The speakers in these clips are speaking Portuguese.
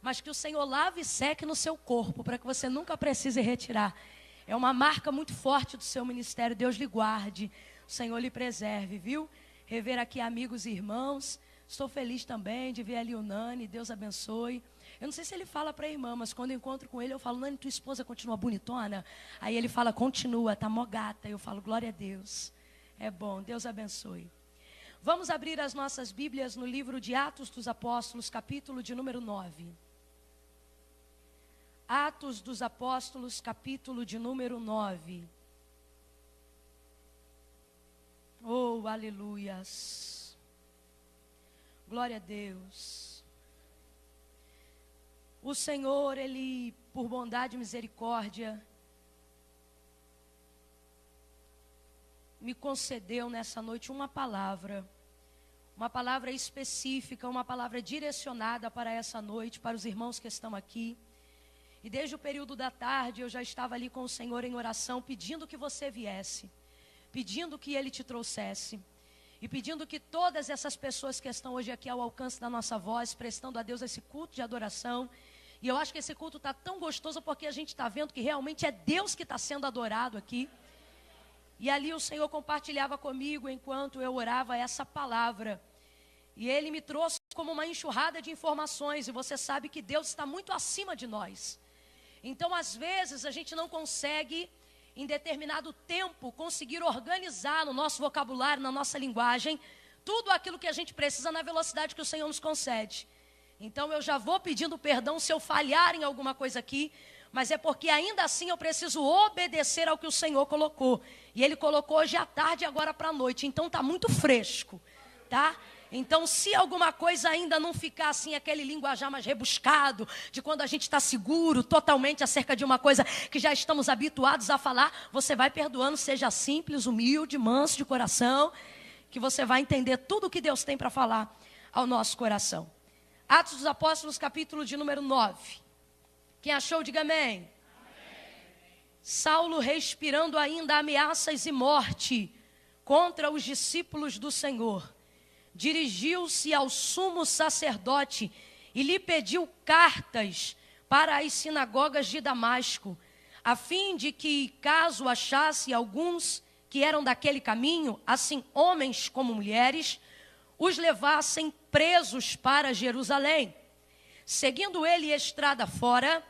mas que o Senhor lave e seque no seu corpo, para que você nunca precise retirar. É uma marca muito forte do seu ministério. Deus lhe guarde, o Senhor lhe preserve, viu? Rever aqui amigos e irmãos. Estou feliz também de ver ali o Nani, Deus abençoe. Eu não sei se ele fala para a irmã, mas quando eu encontro com ele, eu falo: Nani, tua esposa continua bonitona? Aí ele fala: continua, tá mó gata. Eu falo: glória a Deus. É bom, Deus abençoe. Vamos abrir as nossas Bíblias no livro de Atos dos Apóstolos, capítulo de número 9. Atos dos Apóstolos, capítulo de número 9. Oh, aleluias. Glória a Deus. O Senhor, Ele, por bondade e misericórdia, me concedeu nessa noite uma palavra específica, uma palavra direcionada para essa noite, para os irmãos que estão aqui. E desde o período da tarde eu já estava ali com o Senhor em oração, pedindo que você viesse, pedindo que Ele te trouxesse, e pedindo que todas essas pessoas que estão hoje aqui ao alcance da nossa voz, prestando a Deus esse culto de adoração. E eu acho que esse culto está tão gostoso porque a gente está vendo que realmente é Deus que está sendo adorado aqui. E ali o Senhor compartilhava comigo enquanto eu orava essa palavra. E Ele me trouxe como uma enxurrada de informações. E você sabe que Deus está muito acima de nós. Então, às vezes, a gente não consegue, em determinado tempo, conseguir organizar no nosso vocabulário, na nossa linguagem, tudo aquilo que a gente precisa na velocidade que o Senhor nos concede. Então, eu já vou pedindo perdão se eu falhar em alguma coisa aqui, mas é porque ainda assim eu preciso obedecer ao que o Senhor colocou. E Ele colocou hoje à tarde e agora para a noite. Então está muito fresco, tá? Então se alguma coisa ainda não ficar assim, aquele linguajar mais rebuscado, de quando a gente está seguro totalmente acerca de uma coisa que já estamos habituados a falar, você vai perdoando, seja simples, humilde, manso de coração, que você vai entender tudo o que Deus tem para falar ao nosso coração. Atos dos Apóstolos, capítulo de número 9. Quem achou, diga amém. Saulo, respirando ainda ameaças e morte contra os discípulos do Senhor, dirigiu-se ao sumo sacerdote e lhe pediu cartas para as sinagogas de Damasco, a fim de que, caso achasse alguns que eram daquele caminho, assim homens como mulheres, os levassem presos para Jerusalém. Seguindo ele estrada fora,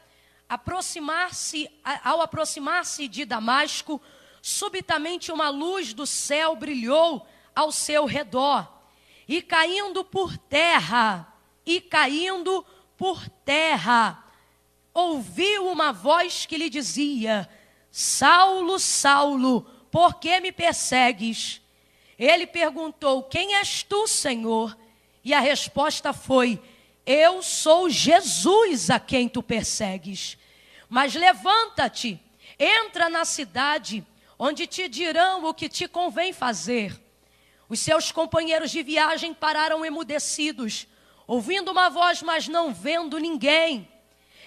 ao aproximar-se de Damasco, subitamente uma luz do céu brilhou ao seu redor, e caindo por terra, ouviu uma voz que lhe dizia: Saulo, Saulo, por que me persegues? Ele perguntou: quem és tu, Senhor? E a resposta foi: eu sou Jesus a quem tu persegues. Mas levanta-te, entra na cidade, onde te dirão o que te convém fazer. Os seus companheiros de viagem pararam emudecidos, ouvindo uma voz, mas não vendo ninguém.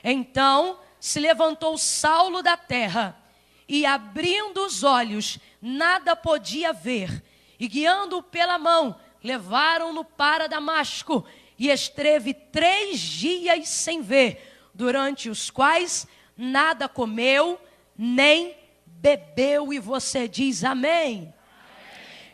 Então se levantou Saulo da terra, e abrindo os olhos, nada podia ver. E guiando-o pela mão, levaram-no para Damasco, e esteve 3 dias sem ver, durante os quais nada comeu, nem bebeu. E você diz amém?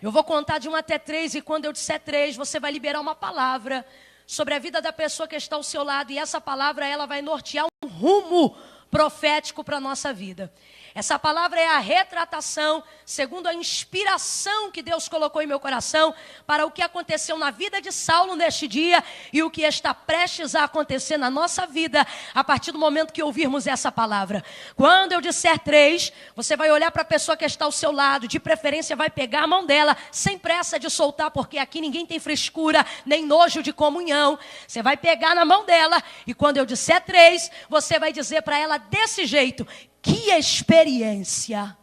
Eu vou contar de 1 até 3, e quando eu disser 3, você vai liberar uma palavra sobre a vida da pessoa que está ao seu lado, e essa palavra ela vai nortear um rumo profético para a nossa vida. Essa palavra é a retratação, segundo a inspiração que Deus colocou em meu coração, para o que aconteceu na vida de Saulo neste dia e o que está prestes a acontecer na nossa vida, a partir do momento que ouvirmos essa palavra. Quando eu disser 3, você vai olhar para a pessoa que está ao seu lado, de preferência vai pegar a mão dela, sem pressa de soltar, porque aqui ninguém tem frescura, nem nojo de comunhão. Você vai pegar na mão dela, e quando eu disser 3, você vai dizer para ela desse jeito: que experiência!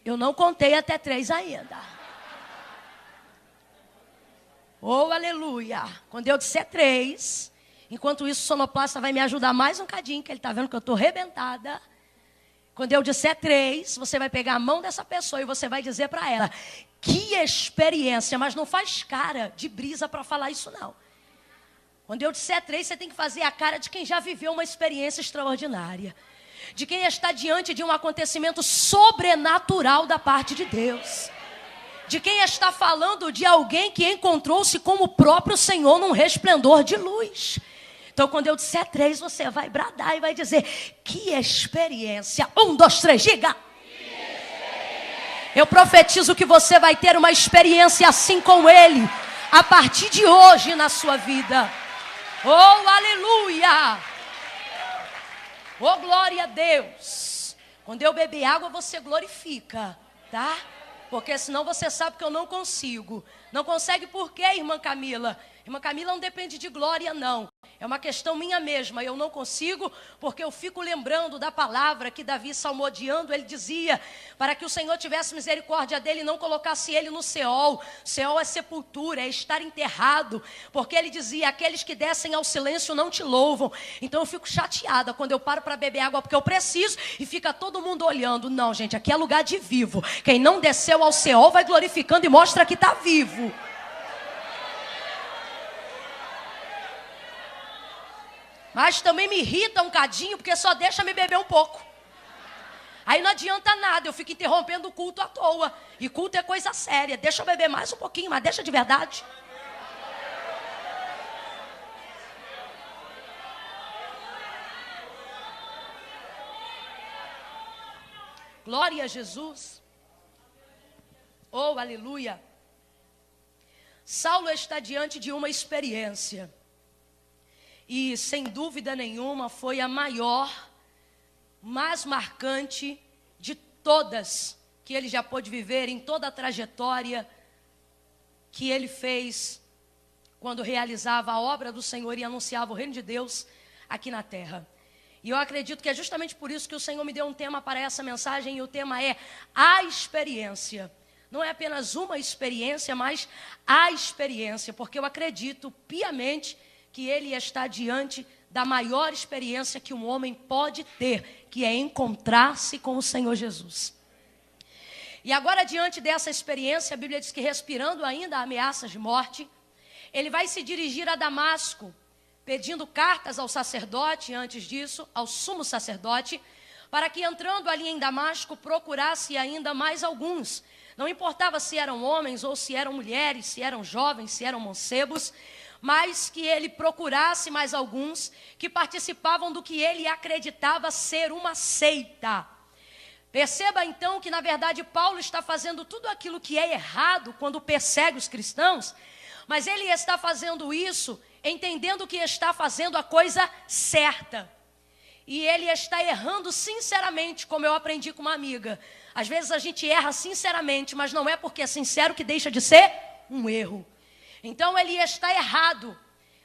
Eu não contei até 3 ainda. Oh, aleluia! Quando eu disser 3, enquanto isso o sonoplasta vai me ajudar mais um cadinho, que ele está vendo que eu estou arrebentada. Quando eu disser 3, você vai pegar a mão dessa pessoa e você vai dizer para ela: que experiência! Mas não faz cara de brisa para falar isso não. Quando eu disser 3, você tem que fazer a cara de quem já viveu uma experiência extraordinária. De quem está diante de um acontecimento sobrenatural da parte de Deus. De quem está falando de alguém que encontrou-se com o próprio Senhor num resplendor de luz. Então, quando eu disser 3, você vai bradar e vai dizer: que experiência! 1, 2, 3, diga! Eu profetizo que você vai ter uma experiência assim com Ele, a partir de hoje na sua vida. Oh, aleluia! Oh, glória a Deus! Quando eu beber água, você glorifica, tá? Porque senão você sabe que eu não consigo. Não consegue por quê, irmã Camila? Irmã Camila não depende de glória, não. É uma questão minha mesma. Eu não consigo porque eu fico lembrando da palavra que Davi, salmodiando, ele dizia para que o Senhor tivesse misericórdia dele e não colocasse ele no Seol. Seol é sepultura, é estar enterrado. Porque ele dizia: aqueles que descem ao silêncio não te louvam. Então eu fico chateada quando eu paro para beber água porque eu preciso e fica todo mundo olhando. Não, gente, aqui é lugar de vivo. Quem não desceu ao Seol vai glorificando e mostra que está vivo. Mas também me irrita um cadinho, porque só deixa me beber um pouco. Aí não adianta nada, eu fico interrompendo o culto à toa. E culto é coisa séria. Deixa eu beber mais um pouquinho, mas deixa de verdade. Glória a Jesus. Oh, aleluia. Saulo está diante de uma experiência. E, sem dúvida nenhuma, foi a maior, mais marcante de todas que ele já pôde viver em toda a trajetória que ele fez quando realizava a obra do Senhor e anunciava o reino de Deus aqui na terra. E eu acredito que é justamente por isso que o Senhor me deu um tema para essa mensagem, e o tema é a experiência. Não é apenas uma experiência, mas a experiência, porque eu acredito piamente que ele está diante da maior experiência que um homem pode ter, que é encontrar-se com o Senhor Jesus. E agora, diante dessa experiência, a Bíblia diz que, respirando ainda ameaças de morte, ele vai se dirigir a Damasco, pedindo cartas ao sacerdote, antes disso, ao sumo sacerdote, para que, entrando ali em Damasco, procurasse ainda mais alguns. Não importava se eram homens ou se eram mulheres, se eram jovens, se eram mancebos, mas que ele procurasse mais alguns que participavam do que ele acreditava ser uma seita. Perceba então que, na verdade, Paulo está fazendo tudo aquilo que é errado quando persegue os cristãos, mas ele está fazendo isso entendendo que está fazendo a coisa certa. E ele está errando sinceramente, como eu aprendi com uma amiga. Às vezes a gente erra sinceramente, mas não é porque é sincero que deixa de ser um erro. Então ele está errado,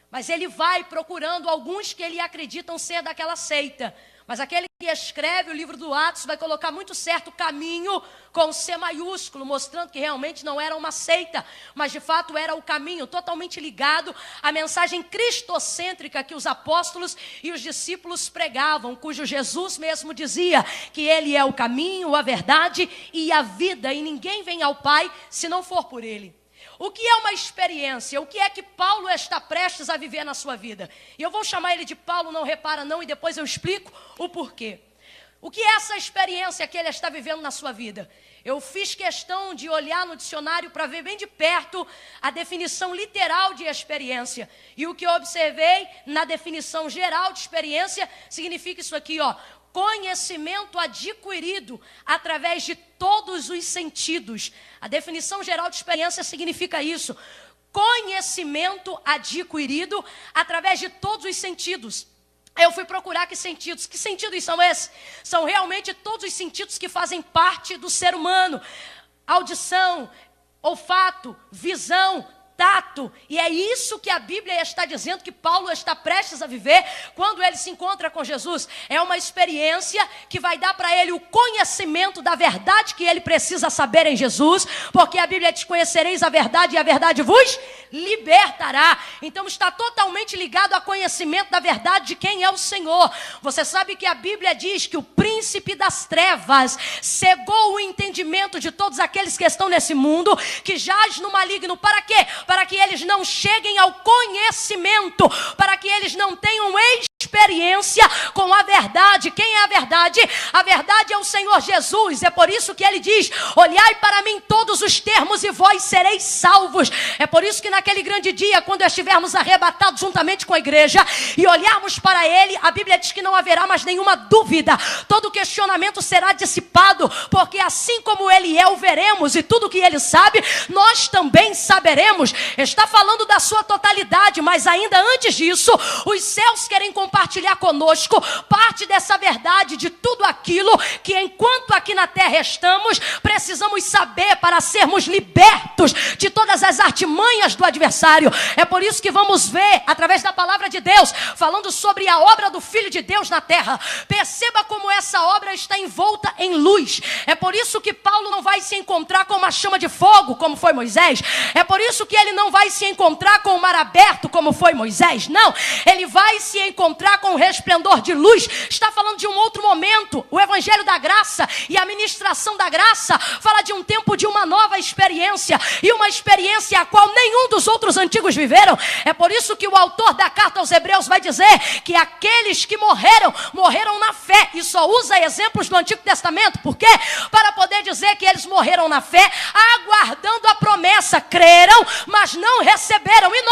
mas ele vai procurando alguns que ele acreditam ser daquela seita. Mas aquele que escreve o livro do Atos vai colocar muito certo o caminho com C maiúsculo, mostrando que realmente não era uma seita, mas de fato era o caminho totalmente ligado à mensagem cristocêntrica que os apóstolos e os discípulos pregavam, cujo Jesus mesmo dizia que ele é o caminho, a verdade e a vida, e ninguém vem ao Pai se não for por ele. O que é uma experiência? O que é que Paulo está prestes a viver na sua vida? E eu vou chamar ele de Paulo, não repara não, e depois eu explico o porquê. O que é essa experiência que ele está vivendo na sua vida? Eu fiz questão de olhar no dicionário para ver bem de perto a definição literal de experiência. E o que eu observei na definição geral de experiência significa isso aqui, ó. Conhecimento adquirido através de todos os sentidos. A definição geral de experiência significa isso. Conhecimento adquirido através de todos os sentidos. Eu fui procurar que sentidos. Que sentidos são esses? São realmente todos os sentidos que fazem parte do ser humano. Audição, olfato, visão, tato, e é isso que a Bíblia está dizendo que Paulo está prestes a viver quando ele se encontra com Jesus. É uma experiência que vai dar para ele o conhecimento da verdade que ele precisa saber em Jesus, porque a Bíblia diz: conhecereis a verdade e a verdade vos libertará. Então está totalmente ligado ao conhecimento da verdade de quem é o Senhor. Você sabe que a Bíblia diz que o príncipe príncipe das trevas, cegou o entendimento de todos aqueles que estão nesse mundo, que jaz no maligno. Para quê? Para que eles não cheguem ao conhecimento, para que eles não tenham experiência com a verdade. Quem é a verdade? A verdade é o Senhor Jesus. É por isso que ele diz: olhai para mim todos os termos e vós sereis salvos. É por isso que naquele grande dia, quando estivermos arrebatados juntamente com a igreja e olharmos para ele, a Bíblia diz que não haverá mais nenhuma dúvida, todo questionamento será dissipado, porque assim como ele é, o veremos, e tudo que ele sabe, nós também saberemos. Está falando da sua totalidade, mas ainda antes disso, os céus querem compartilhar conosco parte dessa verdade, de tudo aquilo que enquanto aqui na terra estamos, precisamos saber para sermos libertos de todas as artimanhas do adversário. É por isso que vamos ver, através da palavra de Deus, falando sobre a obra do Filho de Deus na terra. Perceba como essa obra está envolta em luz. É por isso que Paulo não vai se encontrar com uma chama de fogo, como foi Moisés. É por isso que ele não vai se encontrar com o mar aberto, como foi Moisés. Não, ele vai se encontrar com o resplendor de luz. Está falando de um outro momento. O evangelho da graça e a ministração da graça fala de um tempo de uma nova experiência, e uma experiência a qual nenhum dos outros antigos viveram. É por isso que o autor da carta aos Hebreus vai dizer que aqueles que morreram na fé, e só usa exemplos do Antigo Testamento. Por quê? Para poder dizer que eles morreram na fé, aguardando a promessa. Creram, mas não receberam. E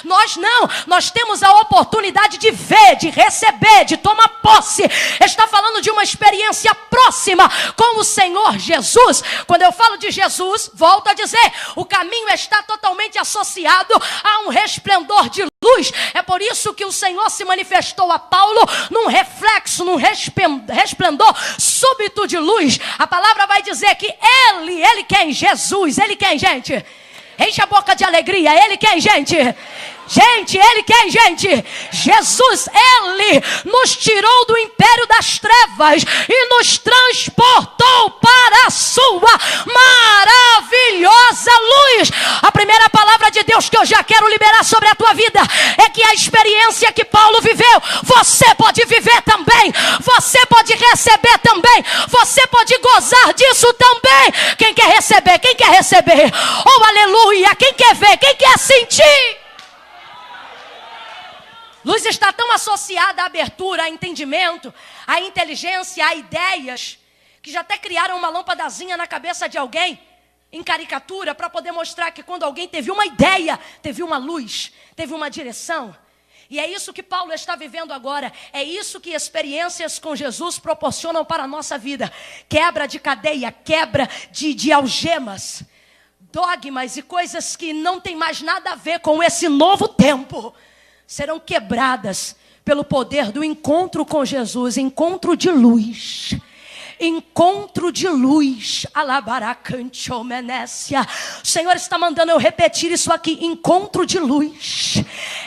nós não. Nós temos a oportunidade de ver, de receber, de tomar posse. Está falando de uma experiência próxima com o Senhor Jesus. Quando eu falo de Jesus, volto a dizer, o caminho está totalmente associado a um resplendor de luz. É por isso que o Senhor se manifestou a Paulo num reflexo, num resplendor súbito de luz. A palavra vai dizer que ele quem? Jesus. Ele quem, gente? Enche a boca de alegria. Ele quem, gente? Gente, ele quem, gente? Jesus, ele nos tirou do império das trevas e nos transportou para a sua maravilhosa luz. A primeira palavra de Deus que eu já quero liberar sobre a tua vida é que a experiência que Paulo viveu, você pode viver também. Você pode receber também. Você pode gozar disso também. Quem quer receber? Quem quer receber? Oh, aleluia! Quem quer ver? Quem quer sentir? Luz está tão associada à abertura, a entendimento, à inteligência, a ideias, que já até criaram uma lâmpadazinha na cabeça de alguém, em caricatura, para poder mostrar que quando alguém teve uma ideia, teve uma luz, teve uma direção. E é isso que Paulo está vivendo agora. É isso que experiências com Jesus proporcionam para a nossa vida. Quebra de cadeia, quebra de algemas, dogmas e coisas que não tem mais nada a ver com esse novo tempo, serão quebradas pelo poder do encontro com Jesus, encontro de luz. Encontro de luz. O Senhor está mandando eu repetir isso aqui. Encontro de luz.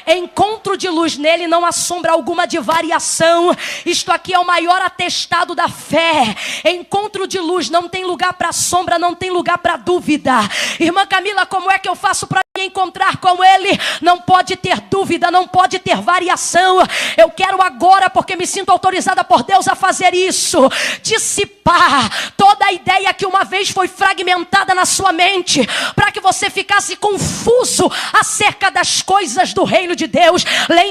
Encontro de luz. Nele não há sombra alguma de variação. Isto aqui é o maior atestado da fé. Encontro de luz. Não tem lugar para sombra, não tem lugar para dúvida. Irmã Camila, como é que eu faço para encontrar com ele? Não pode ter dúvida, não pode ter variação. Eu quero agora, porque me sinto autorizada por Deus a fazer isso, dissipar toda a ideia que uma vez foi fragmentada na sua mente, para que você ficasse confuso acerca das coisas do reino de Deus.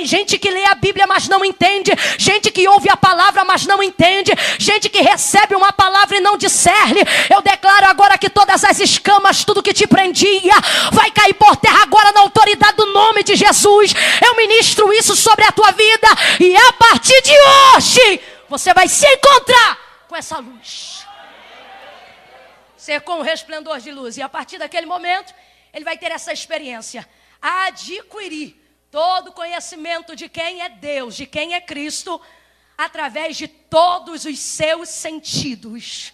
Gente que lê a Bíblia, mas não entende. Gente que ouve a palavra, mas não entende. Gente que recebe uma palavra e não discerne. Eu declaro agora que todas as escamas, tudo que te prendia, vai cair por terra agora na autoridade do nome de Jesus. Eu ministro isso sobre a tua vida, e a partir de hoje você vai se encontrar com essa luz, ser com o resplendor de luz. E a partir daquele momento ele vai ter essa experiência, adquirir todo o conhecimento de quem é Deus, de quem é Cristo, através de todos os seus sentidos.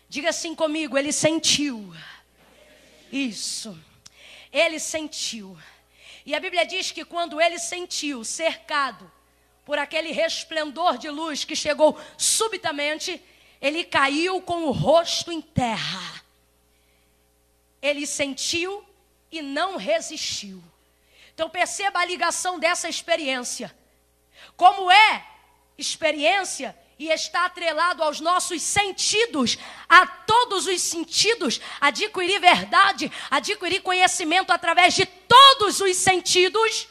Diga assim comigo: ele sentiu. Isso, ele sentiu. E a Bíblia diz que quando ele sentiu, cercado por aquele resplendor de luz que chegou subitamente, ele caiu com o rosto em terra. Ele sentiu e não resistiu. Então perceba a ligação dessa experiência. Como é experiência e está atrelado aos nossos sentidos, a todos os sentidos, adquirir verdade, adquirir conhecimento através de todos os sentidos.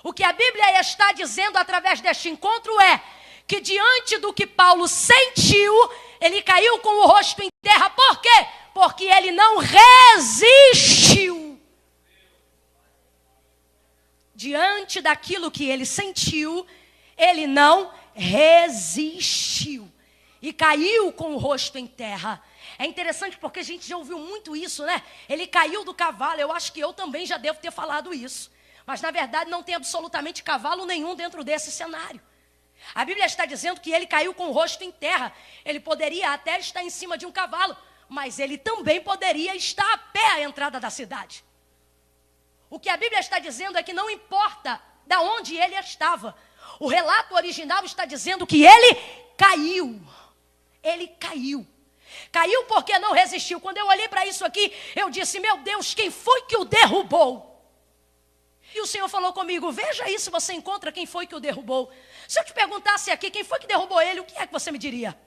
O que a Bíblia está dizendo através deste encontro é que diante do que Paulo sentiu, ele caiu com o rosto em terra. Por quê? Porque ele não resistiu. Diante daquilo que ele sentiu, ele não resistiu. E caiu com o rosto em terra. É interessante porque a gente já ouviu muito isso, né? Ele caiu do cavalo. Eu acho que eu também já devo ter falado isso. Mas na verdade não tem absolutamente cavalo nenhum dentro desse cenário. A Bíblia está dizendo que ele caiu com o rosto em terra. Ele poderia até estar em cima de um cavalo, mas ele também poderia estar a pé à entrada da cidade. O que a Bíblia está dizendo é que não importa de onde ele estava. O relato original está dizendo que ele caiu. Ele caiu. Caiu porque não resistiu. Quando eu olhei para isso aqui, eu disse, meu Deus, quem foi que o derrubou? E o Senhor falou comigo, veja aí se você encontra quem foi que o derrubou. Se eu te perguntasse aqui quem foi que derrubou ele, o que é que você me diria?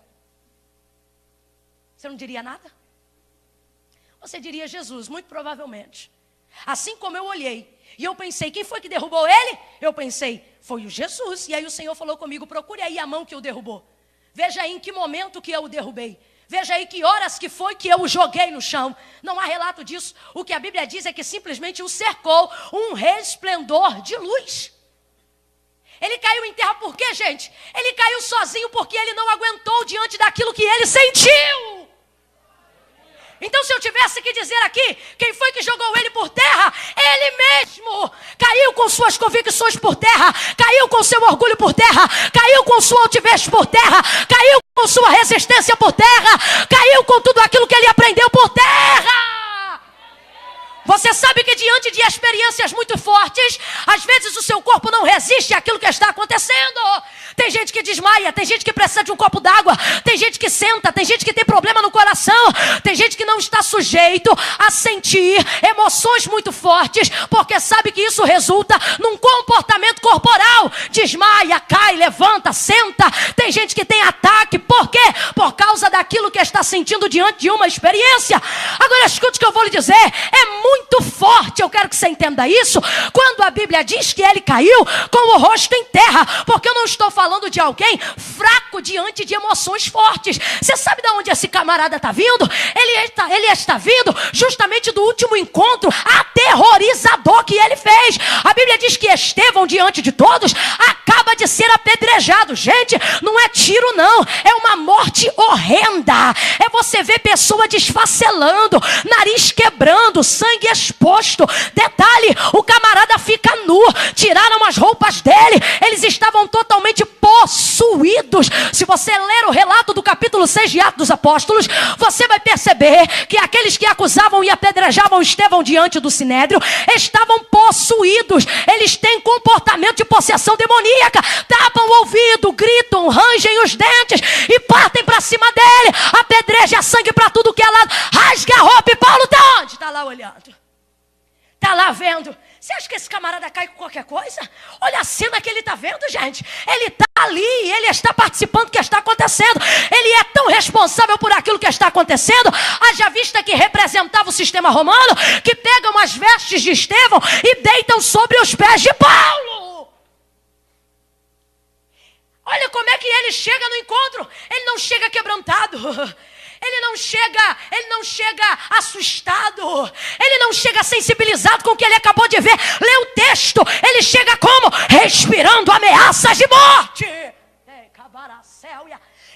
Você não diria nada? Você diria Jesus, muito provavelmente. Assim como eu olhei e eu pensei, quem foi que derrubou ele? Eu pensei, foi o Jesus. E aí o Senhor falou comigo, procure aí a mão que o derrubou. Veja aí em que momento que eu o derrubei. Veja aí que horas que foi que eu o joguei no chão. Não há relato disso. O que a Bíblia diz é que simplesmente o cercou um resplendor de luz. Ele caiu em terra por quê, gente? Ele caiu sozinho porque ele não aguentou diante daquilo que ele sentiu. Então, se eu tivesse que dizer aqui, quem foi que jogou ele por terra? Ele mesmo caiu com suas convicções por terra, caiu com seu orgulho por terra, caiu com sua altivez por terra, caiu com sua resistência por terra, caiu com tudo aquilo que ele aprendeu por terra. Você sabe que diante de experiências muito fortes, às vezes o seu corpo não resiste àquilo que está acontecendo. Tem gente que desmaia, tem gente que precisa de um copo d'água, tem gente que senta, tem gente que tem problema no coração, tem gente que não está sujeito a sentir emoções muito fortes, porque sabe que isso resulta num comportamento corporal. Desmaia, cai, levanta, senta. Tem gente que tem ataque, por quê? Por causa daquilo que está sentindo diante de uma experiência. Agora escute o que eu vou lhe dizer, é muito forte, eu quero que você entenda isso, quando a Bíblia diz que ele caiu com o rosto em terra, porque eu não estou falando de alguém fraco diante de emoções fortes. Você sabe de onde esse camarada está vindo? Ele está vindo justamente do último encontro aterrorizador que ele fez. A Bíblia diz que Estevão, diante de todos, acaba de ser apedrejado. Gente, não é tiro não, é uma morte horrenda. É você ver pessoa desfacelando, nariz quebrando, sangue exposto. Detalhe, o camarada fica nu, tiraram as roupas dele, eles estavam totalmente possuídos. Se você ler o relato do capítulo 6 de Atos dos Apóstolos, você vai perceber que aqueles que acusavam e apedrejavam Estevão diante do Sinédrio estavam possuídos. Eles têm comportamento de possessão demoníaca, tapam o ouvido, gritam, rangem os dentes e partem para cima dele, apedreja sangue para tudo que é lado, rasga a roupa. E Paulo está onde? Está lá olhando, está lá vendo. Você acha que esse camarada cai com qualquer coisa? Olha a cena que ele está vendo, gente. Ele está ali, ele está participando do que está acontecendo. Ele é tão responsável por aquilo que está acontecendo. Haja vista que representava o sistema romano, que pegam as vestes de Estevão e deitam sobre os pés de Paulo. Olha como é que ele chega no encontro. Ele não chega quebrantado. Ele não chega assustado. Ele não chega sensibilizado com o que ele acabou de ver. Lê o texto. Ele chega como? Respirando ameaças de morte.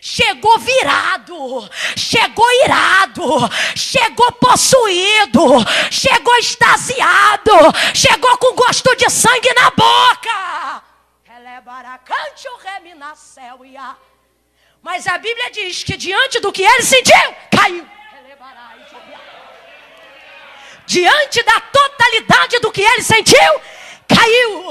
Chegou virado, chegou irado, chegou possuído, chegou extasiado, chegou com gosto de sangue na boca. Mas a Bíblia diz que diante do que ele sentiu, caiu. Diante da totalidade do que ele sentiu, caiu.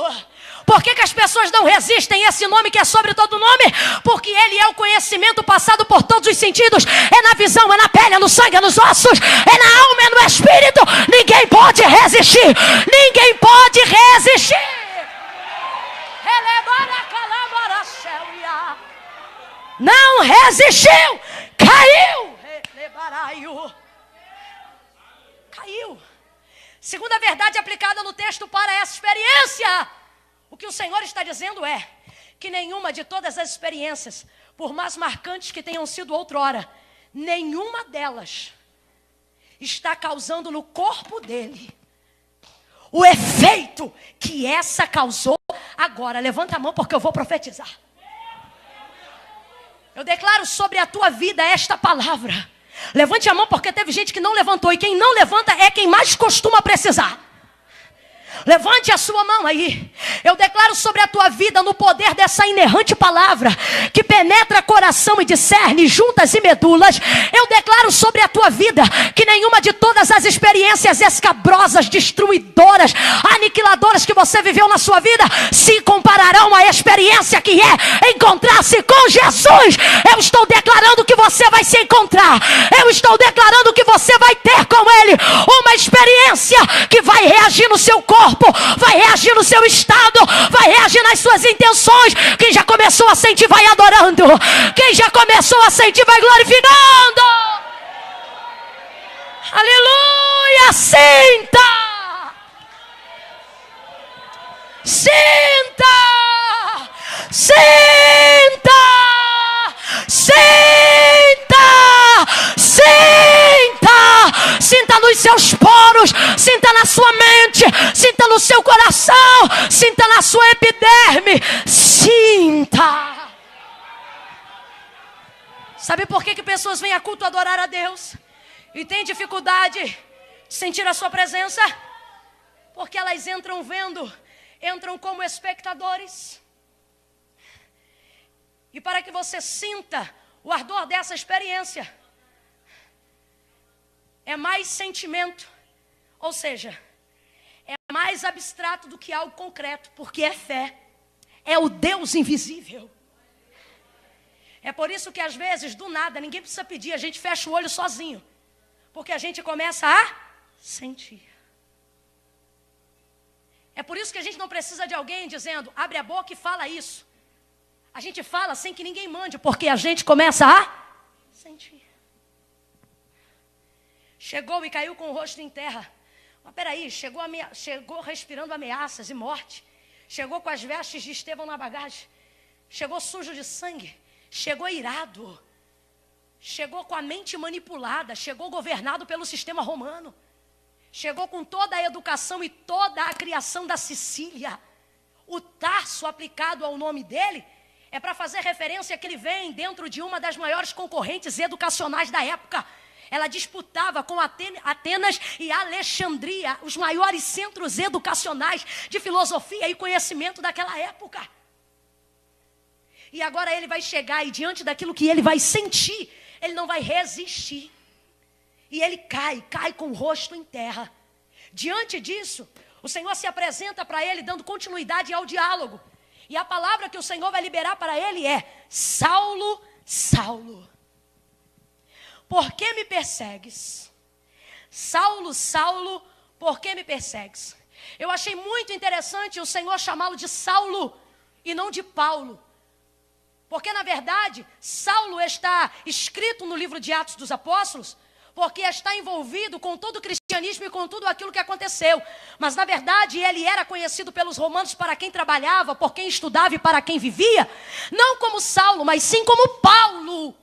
Por que as pessoas não resistem a esse nome que é sobre todo nome? Porque ele é o conhecimento passado por todos os sentidos. É na visão, é na pele, é no sangue, é nos ossos, é na alma, é no espírito. Ninguém pode resistir. Ninguém pode resistir. Não resistiu. Caiu. Caiu. Segunda verdade aplicada no texto para essa experiência. O que o Senhor está dizendo é que nenhuma de todas as experiências, por mais marcantes que tenham sido outrora, nenhuma delas está causando no corpo dele o efeito que essa causou agora. Levanta a mão porque eu vou profetizar. Eu declaro sobre a tua vida esta palavra. Levante a mão porque teve gente que não levantou. E quem não levanta é quem mais costuma precisar. Levante a sua mão aí. Eu declaro sobre a tua vida no poder dessa inerrante palavra que penetra coração e discerne juntas e medulas. Eu declaro sobre a tua vida que nenhuma de todas as experiências escabrosas, destruidoras, aniquiladoras que você viveu na sua vida se compararão à experiência que é encontrar-se com Jesus. Eu estou declarando que você vai se encontrar. Eu estou declarando que você vai ter com Ele uma experiência que vai reagir no seu corpo, vai reagir no seu estado, vai reagir nas suas intenções. Quem já começou a sentir vai adorando. Quem já começou a sentir vai glorificando. Aleluia. Sinta. Sinta. Sinta. Sinta. Sinta. Sinta nos seus poros, sinta na sua mente, sinta no seu coração, sinta na sua epiderme, sinta. Sabe por que pessoas vêm a culto adorar a Deus e têm dificuldade de sentir a sua presença? Porque elas entram como espectadores. E para que você sinta o ardor dessa experiência, é mais sentimento, ou seja, é mais abstrato do que algo concreto, porque é fé, é o Deus invisível. É por isso que às vezes, do nada, ninguém precisa pedir, a gente fecha o olho sozinho, porque a gente começa a sentir. É por isso que a gente não precisa de alguém dizendo, abre a boca e fala isso. A gente fala sem que ninguém mande, porque a gente começa a sentir. Chegou e caiu com o rosto em terra. Mas peraí, chegou respirando ameaças e morte. Chegou com as vestes de Estevão na bagagem. Chegou sujo de sangue. Chegou irado. Chegou com a mente manipulada. Chegou governado pelo sistema romano. Chegou com toda a educação e toda a criação da Sicília. O Tarso aplicado ao nome dele é para fazer referência que ele vem dentro de uma das maiores concorrentes educacionais da época. Ela disputava com Atenas e Alexandria, os maiores centros educacionais de filosofia e conhecimento daquela época. E agora ele vai chegar e diante daquilo que ele vai sentir, ele não vai resistir. E ele cai com o rosto em terra. Diante disso, o Senhor se apresenta para ele dando continuidade ao diálogo. E a palavra que o Senhor vai liberar para ele é: Saulo, Saulo, por que me persegues? Saulo, Saulo, por que me persegues? Eu achei muito interessante o Senhor chamá-lo de Saulo e não de Paulo. Porque, na verdade, Saulo está escrito no livro de Atos dos Apóstolos, porque está envolvido com todo o cristianismo e com tudo aquilo que aconteceu. Mas, na verdade, ele era conhecido pelos romanos para quem trabalhava, por quem estudava e para quem vivia, não como Saulo, mas sim como Paulo.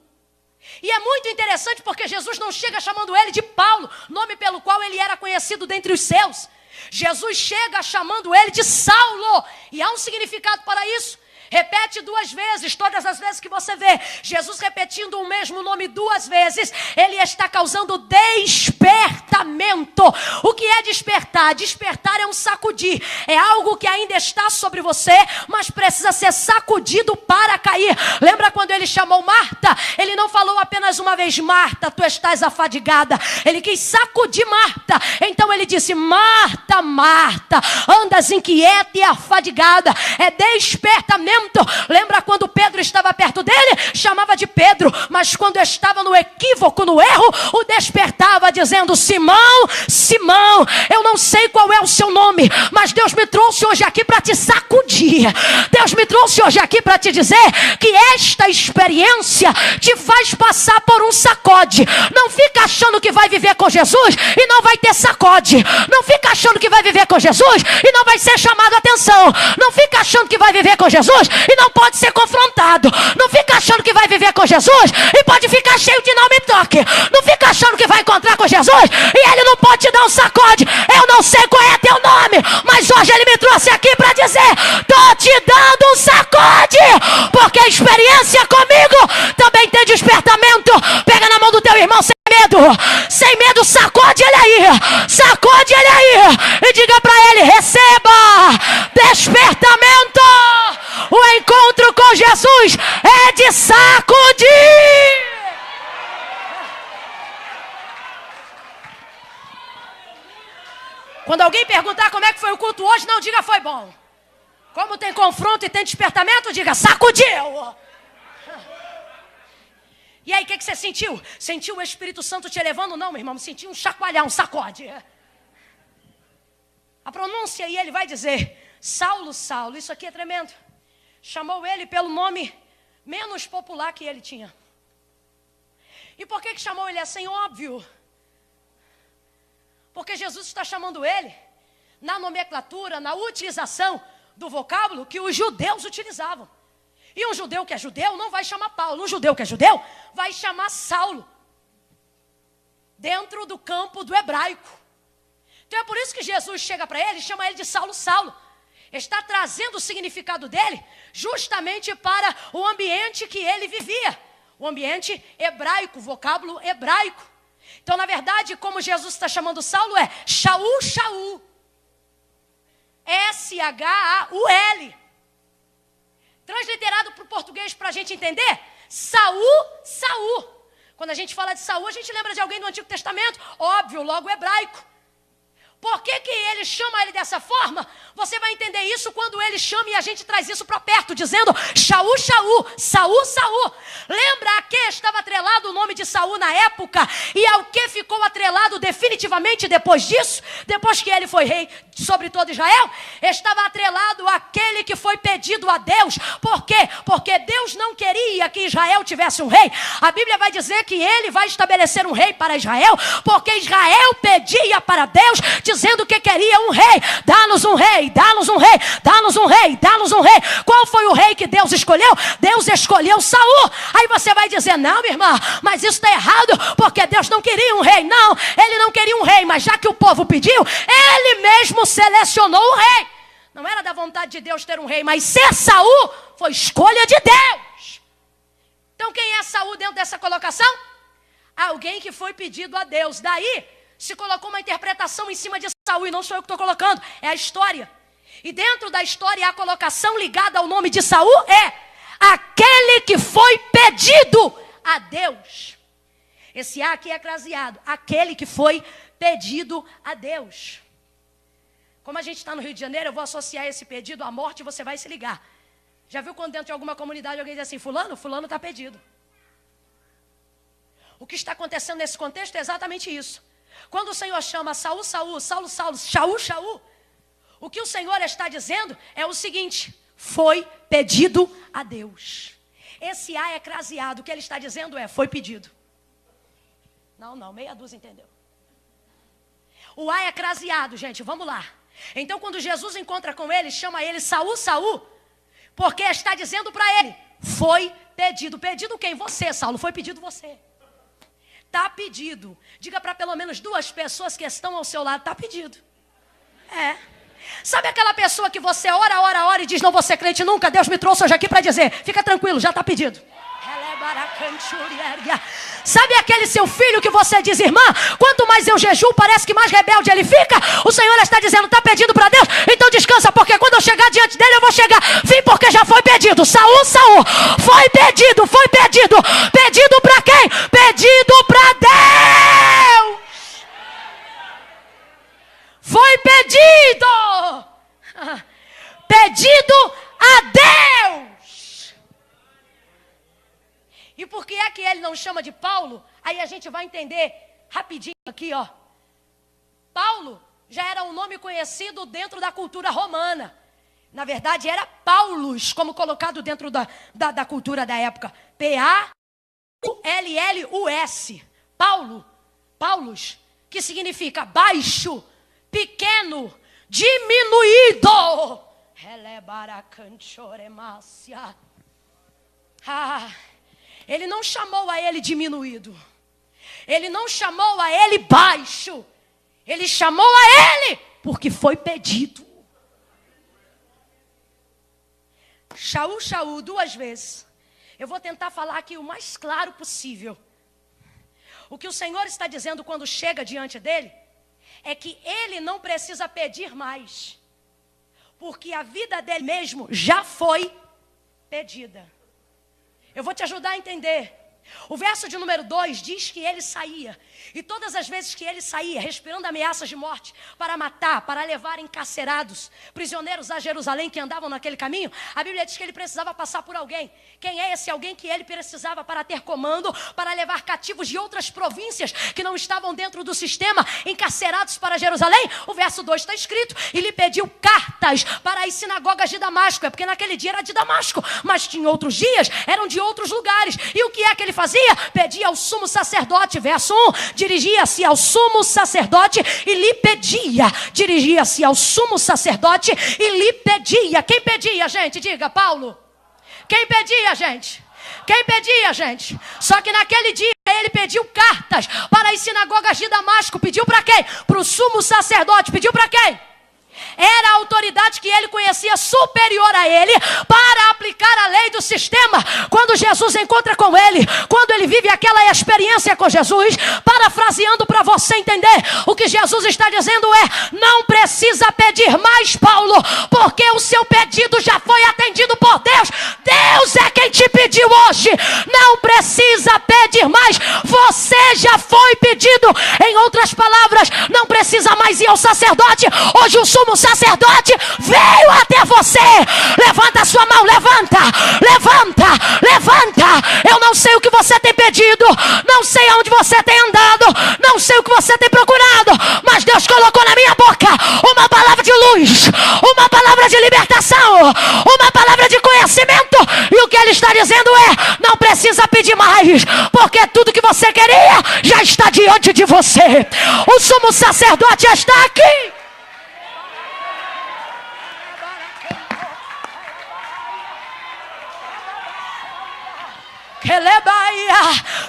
E é muito interessante porque Jesus não chega chamando ele de Paulo, nome pelo qual ele era conhecido dentre os seus. Jesus chega chamando ele de Saulo, e há um significado para isso. Repete 2 vezes, todas as vezes que você vê Jesus repetindo o mesmo nome 2 vezes, ele está causando despertamento. O que é despertar? Despertar é um sacudir, é algo que ainda está sobre você, mas precisa ser sacudido para cair. Lembra quando ele chamou Marta? Ele não falou apenas uma vez: Marta, tu estás afadigada. Ele quis sacudir Marta, então ele disse: Marta, Marta, andas inquieta e afadigada. É despertamento despertamento. Lembra quando Pedro estava perto dele? Chamava de Pedro, mas quando estava no equívoco, no erro, o despertava dizendo: Simão, Simão, eu não sei qual é o seu nome, mas Deus me trouxe hoje aqui para te sacudir. Deus me trouxe hoje aqui para te dizer que esta experiência te faz passar por um sacode. Não fica achando que vai viver com Jesus e não vai ter sacode. Não fica achando que vai viver com Jesus e não vai ser chamado a atenção. Não fica achando que vai viver com Jesus e não pode ser confrontado. Não fica achando que vai viver com Jesus e pode ficar cheio de não me toque. Não fica achando que vai encontrar com Jesus e ele não pode te dar um sacode. Eu não sei qual é teu nome, mas hoje ele me trouxe aqui para dizer: tô te dando um sacode, porque a experiência comigo também tem despertamento. Pega na mão do teu irmão sem medo. Sem medo, sacode ele aí. Sacode ele aí. E diga para ele: receba despertamento. O encontro com Jesus é de sacudir. Quando alguém perguntar como é que foi o culto hoje, não diga foi bom. Como tem confronto e tem despertamento, diga sacudiu. E aí, o que você sentiu? Sentiu o Espírito Santo te elevando? Não, meu irmão, sentiu um chacoalhar, um sacode. A pronúncia, e ele vai dizer: Saulo, Saulo, isso aqui é tremendo. Chamou ele pelo nome menos popular que ele tinha. E por que chamou ele assim? Óbvio. Porque Jesus está chamando ele na nomenclatura, na utilização do vocábulo que os judeus utilizavam. E um judeu que é judeu não vai chamar Paulo. Um judeu que é judeu vai chamar Saulo. Dentro do campo do hebraico. Então é por isso que Jesus chega para ele e chama ele de Saulo, Saulo. Está trazendo o significado dele justamente para o ambiente que ele vivia. O ambiente hebraico, o vocábulo hebraico. Então, na verdade, como Jesus está chamando Saulo é Shaul, Shaul. S-H-A-U-L. Transliterado para o português para a gente entender: Saul, Saul. Quando a gente fala de Saul, a gente lembra de alguém do Antigo Testamento. Óbvio, logo hebraico. Por que ele chama ele dessa forma? Você vai entender isso quando ele chama e a gente traz isso para perto, dizendo Shaul, Shaul, Saul, Saul. Lembra a que estava atrelado o nome de Saul na época e ao que ficou atrelado definitivamente depois disso? Depois que ele foi rei sobre todo Israel? Estava atrelado àquele que foi pedido a Deus. Por quê? Porque Deus não queria que Israel tivesse um rei. A Bíblia vai dizer que ele vai estabelecer um rei para Israel, porque Israel pedia para Deus, dizendo que queria um rei. Dá-nos um rei, dá-nos um rei, dá-nos um rei, dá-nos um rei. Qual foi o rei que Deus escolheu? Deus escolheu Saul. Aí você vai dizer: não, minha irmã, mas isso está errado, porque Deus não queria um rei. Não, ele não queria um rei, mas já que o povo pediu, ele mesmo selecionou o rei. Não era da vontade de Deus ter um rei, mas ser Saul foi escolha de Deus. Então quem é Saul dentro dessa colocação? Alguém que foi pedido a Deus. Daí se colocou uma interpretação em cima de Saul, e não sou eu que estou colocando, é a história. E dentro da história, a colocação ligada ao nome de Saul é aquele que foi pedido a Deus. Esse A aqui é craseado, aquele que foi pedido a Deus. Como a gente está no Rio de Janeiro, eu vou associar esse pedido à morte e você vai se ligar. Já viu quando dentro de alguma comunidade alguém diz assim: fulano está pedido. O que está acontecendo nesse contexto é exatamente isso. Quando o Senhor chama Saul, Saul, Saulo, Saulo, Shaul, Shaul, o que o Senhor está dizendo é o seguinte: foi pedido a Deus. Esse A é craseado, o que ele está dizendo é: foi pedido. Não, meia dúzia entendeu. O A é craseado, gente, vamos lá. Então quando Jesus encontra com ele, chama ele Saul, Saul, porque está dizendo para ele: foi pedido. Pedido quem? Você, Saulo, foi pedido você. Está pedido. Diga para pelo menos 2 pessoas que estão ao seu lado: está pedido. É. Sabe aquela pessoa que você ora e diz: não vou ser crente nunca, Deus me trouxe hoje aqui para dizer: fica tranquilo, já está pedido. Sabe aquele seu filho que você diz: irmã, quanto mais eu jejuo, parece que mais rebelde ele fica? O Senhor está dizendo: está pedido para Deus, então descansa, porque quando eu chegar diante dele eu vou chegar. Vim porque já foi pedido. Saul, Saul, foi pedido, foi pedido. Pedido para quem? Pedido para Deus. Foi pedido. Pedido a Deus. por que é que ele não chama de Paulo? Aí a gente vai entender rapidinho aqui, ó. Paulo já era um nome conhecido dentro da cultura romana. Na verdade, era Paulus, como colocado dentro da cultura da época. P-A-U-L-L-U-S. Paulo, Paulus, que significa baixo, pequeno, diminuído. Ele não chamou a ele diminuído. Ele não chamou a ele baixo. Ele chamou a ele porque foi pedido. Shaul, Shaul, 2 vezes. Eu vou tentar falar aqui o mais claro possível. O que o Senhor está dizendo quando chega diante dele é que ele não precisa pedir mais, porque a vida dele mesmo já foi pedida. Eu vou te ajudar a entender. O verso de número 2 diz que ele saía. E todas as vezes que ele saía, respirando ameaças de morte, para matar, para levar encarcerados, prisioneiros a Jerusalém que andavam naquele caminho, a Bíblia diz que ele precisava passar por alguém. Quem é esse alguém que ele precisava para ter comando, para levar cativos de outras províncias que não estavam dentro do sistema, encarcerados para Jerusalém? O verso 2 está escrito: e lhe pediu cartas para as sinagogas de Damasco. É porque naquele dia era de Damasco, mas em outros dias eram de outros lugares. E o que é que ele fazia? Pedia ao sumo sacerdote, verso 1, dirigia-se ao sumo sacerdote e lhe pedia. Dirigia-se ao sumo sacerdote e lhe pedia. Quem pedia, gente? Diga, Paulo. Quem pedia, gente? Quem pedia, gente? Só que naquele dia ele pediu cartas para as sinagogas de Damasco. Pediu para quem? Para o sumo sacerdote. Pediu para quem? Era a autoridade que ele conhecia superior a ele para aplicar a lei do sistema. Quando Jesus encontra com ele, quando ele vive aquela experiência com Jesus, parafraseando para você entender, o que Jesus está dizendo é: não precisa pedir mais, Paulo, porque o seu pedido já foi atendido por Deus. Deus é quem te pediu hoje. Não precisa pedir mais, você já foi pedido. Em outras palavras, não precisa mais ir ao sacerdote. Hoje o sumo sacerdote veio até você. Levanta a sua mão, levanta, levanta, levanta. Eu não sei o que você tem pedido, não sei aonde você tem andado, não sei o que você tem procurado, mas Deus colocou na minha boca uma palavra de luz, uma palavra de libertação, uma palavra de conhecimento. E o que ele está dizendo é: não precisa pedir mais, porque tudo que você queria já está diante de você. O sumo sacerdote já está aqui.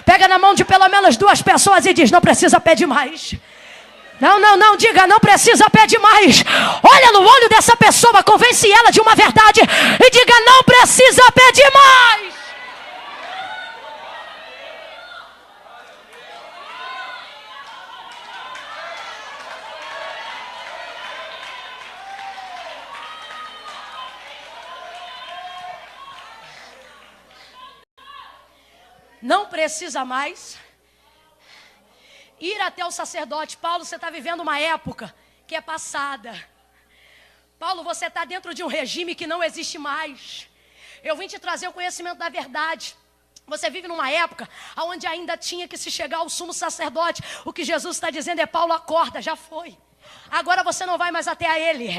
Pega na mão de pelo menos 2 pessoas e diz: não precisa pedir mais. Não, diga: não precisa pedir mais. Olha no olho dessa pessoa, convence ela de uma verdade e diga: não precisa pedir mais. Não precisa mais ir até o sacerdote. Paulo, você está vivendo uma época que é passada. Paulo, você está dentro de um regime que não existe mais. Eu vim te trazer o conhecimento da verdade. Você vive numa época onde ainda tinha que se chegar ao sumo sacerdote. O que Jesus está dizendo é: Paulo, acorda, já foi. Agora você não vai mais até a ele.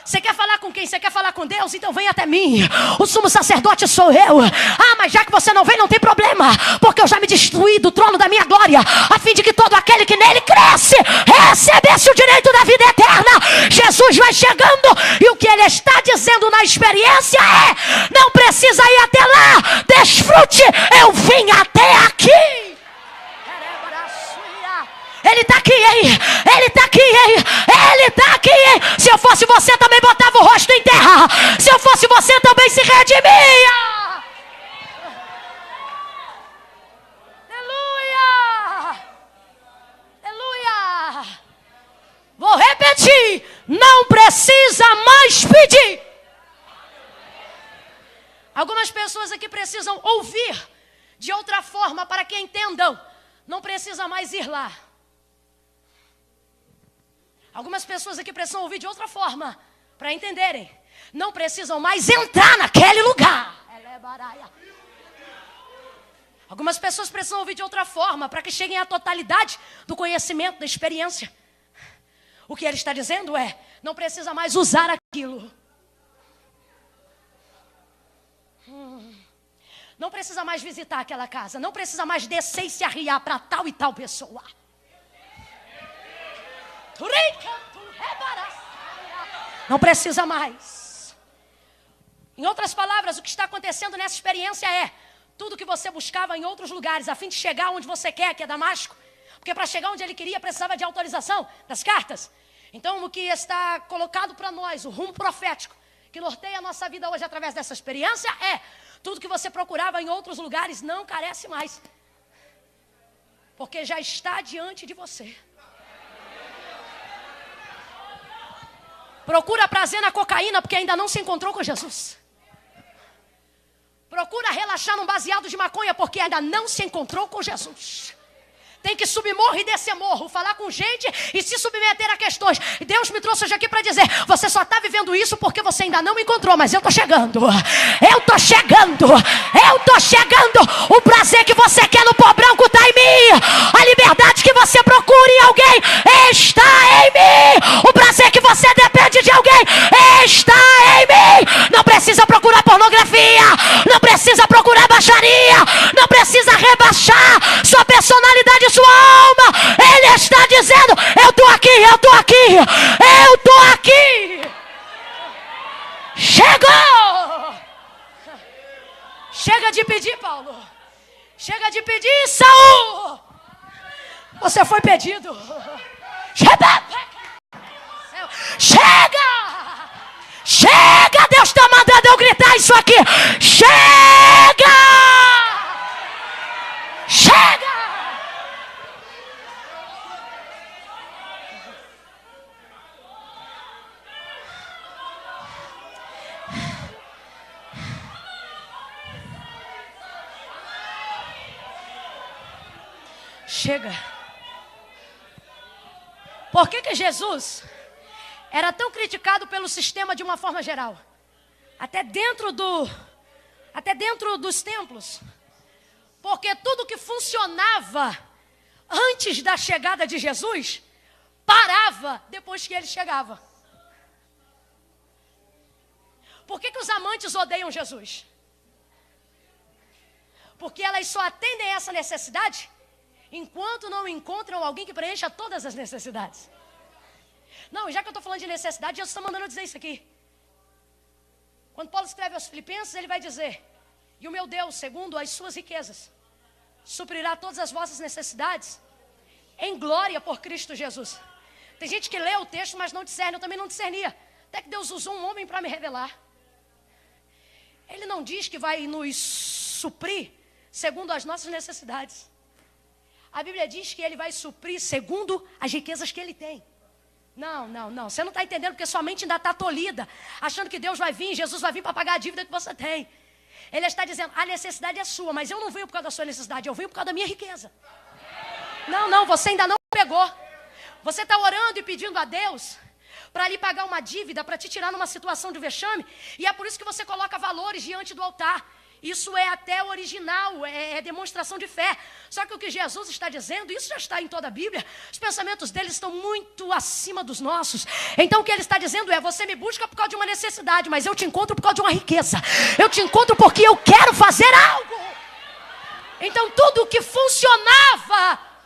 Você quer falar com quem? Você quer falar com Deus? Então vem até mim. O sumo sacerdote sou eu. Ah, mas já que você não vem, não tem problema, porque eu já me destruí do trono da minha glória, a fim de que todo aquele que nele cresce recebesse o direito da vida eterna. Jesus vai chegando e o que ele está dizendo na experiência é: não precisa ir até lá, desfrute, eu vim até aqui. Ele está aqui, hein? Ele está aqui, hein? Ele está aqui, hein? Se eu fosse você, também botava o rosto em terra. Se eu fosse você, também se redimia. Aleluia! Aleluia! Vou repetir: não precisa mais pedir. Algumas pessoas aqui precisam ouvir de outra forma para que entendam. Não precisa mais ir lá. Algumas pessoas aqui precisam ouvir de outra forma para entenderem. Não precisam mais entrar naquele lugar. Algumas pessoas precisam ouvir de outra forma, para que cheguem à totalidade do conhecimento, da experiência. O que ele está dizendo é, não precisa mais usar aquilo. Não precisa mais visitar aquela casa. Não precisa mais descer e se arriar para tal e tal pessoa. Não precisa mais. Em outras palavras, o que está acontecendo nessa experiência é tudo que você buscava em outros lugares, a fim de chegar onde você quer, que é Damasco. Porque para chegar onde ele queria, precisava de autorização das cartas. Então, o que está colocado para nós, o rumo profético, que norteia a nossa vida hoje através dessa experiência, é tudo que você procurava em outros lugares não carece mais. Porque já está diante de você. Procura prazer na cocaína, porque ainda não se encontrou com Jesus. Procura relaxar num baseado de maconha, porque ainda não se encontrou com Jesus. Tem que subir morro e descer morro, falar com gente e se submeter a questões. E Deus me trouxe hoje aqui para dizer, você só está vivendo isso porque você ainda não me encontrou, mas eu estou chegando. Eu estou chegando. Eu estou chegando. O prazer que você quer no pó branco está em mim. A liberdade que você procura em alguém está em mim. O prazer que você depende de alguém está em mim. Não precisa procurar pornografia. Não precisa procurar baixaria. Não precisa rebaixar sua personalidade, sua alma. Ele está dizendo, eu estou aqui, eu estou aqui, eu estou aqui. Chegou. Chega de pedir, Paulo. Chega de pedir, Saul. Você foi pedido. Chega. Chega, Deus está mandando eu gritar isso aqui. Chega. Chega. Chega. Por que Jesus era tão criticado pelo sistema de uma forma geral? Até dentro dos templos. Porque tudo que funcionava antes da chegada de Jesus parava depois que ele chegava. Por que os amantes odeiam Jesus? Porque elas só atendem a essa necessidade enquanto não encontram alguém que preencha todas as necessidades. Não, já que eu estou falando de necessidade, Jesus está mandando eu dizer isso aqui. Quando Paulo escreve aos Filipenses, ele vai dizer, e o meu Deus, segundo as suas riquezas, suprirá todas as vossas necessidades em glória por Cristo Jesus. Tem gente que lê o texto, mas não discerne, eu também não discernia. Até que Deus usou um homem para me revelar. Ele não diz que vai nos suprir segundo as nossas necessidades. A Bíblia diz que ele vai suprir segundo as riquezas que ele tem. Não. Você não está entendendo porque sua mente ainda está tolhida. Achando que Deus vai vir, Jesus vai vir para pagar a dívida que você tem. Ele está dizendo, a necessidade é sua, mas eu não venho por causa da sua necessidade, eu venho por causa da minha riqueza. Não, você ainda não pegou. Você está orando e pedindo a Deus para lhe pagar uma dívida, para te tirar numa situação de vexame. E é por isso que você coloca valores diante do altar. Isso é até original, é demonstração de fé. Só que o que Jesus está dizendo, isso já está em toda a Bíblia. Os pensamentos dele estão muito acima dos nossos. Então o que ele está dizendo é, você me busca por causa de uma necessidade, mas eu te encontro por causa de uma riqueza. Eu te encontro porque eu quero fazer algo. Então tudo que funcionava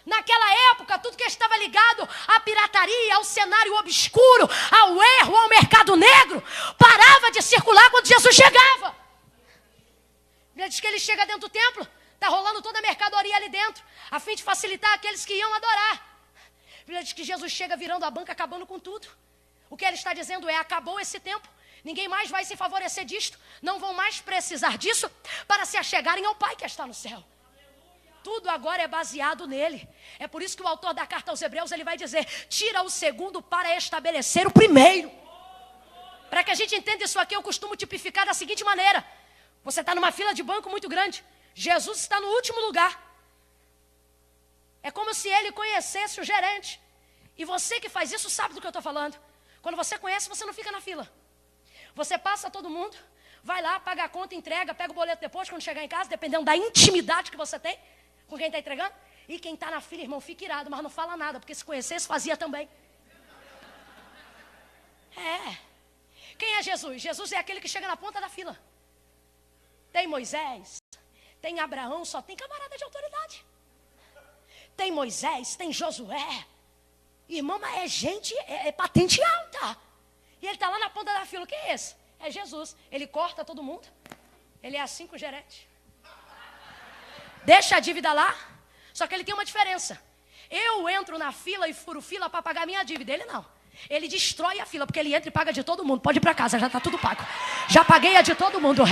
naquela época, tudo que estava ligado à pirataria, ao cenário obscuro, ao erro, ao mercado negro, parava de circular quando Jesus chegava. A Bíblia diz que ele chega dentro do templo, está rolando toda a mercadoria ali dentro, a fim de facilitar aqueles que iam adorar. A Bíblia diz que Jesus chega virando a banca, acabando com tudo. O que ele está dizendo é, acabou esse tempo, ninguém mais vai se favorecer disto, não vão mais precisar disso para se achegarem ao Pai que está no céu. Tudo agora é baseado nele. É por isso que o autor da carta aos Hebreus, ele vai dizer, tira o segundo para estabelecer o primeiro. Para que a gente entenda isso aqui, eu costumo tipificar da seguinte maneira. Você está numa fila de banco muito grande. Jesus está no último lugar. É como se ele conhecesse o gerente. E você que faz isso sabe do que eu estou falando. Quando você conhece, você não fica na fila. Você passa todo mundo, vai lá, paga a conta, entrega, pega o boleto depois, quando chegar em casa, dependendo da intimidade que você tem com quem está entregando. E quem está na fila, irmão, fica irado, mas não fala nada, porque se conhecesse, fazia também. Quem é Jesus? Jesus é aquele que chega na ponta da fila. Tem Moisés, tem Abraão, só tem camarada de autoridade. Tem Moisés, tem Josué. Irmão, mas é gente, é patente alta. E ele está lá na ponta da fila. O que é esse? É Jesus. Ele corta todo mundo. Ele é assim com o gerente. Deixa a dívida lá. Só que ele tem uma diferença. Eu entro na fila e furo fila para pagar minha dívida. Ele não. Ele destrói a fila, porque ele entra e paga de todo mundo. Pode ir para casa, já está tudo pago. Já paguei a de todo mundo.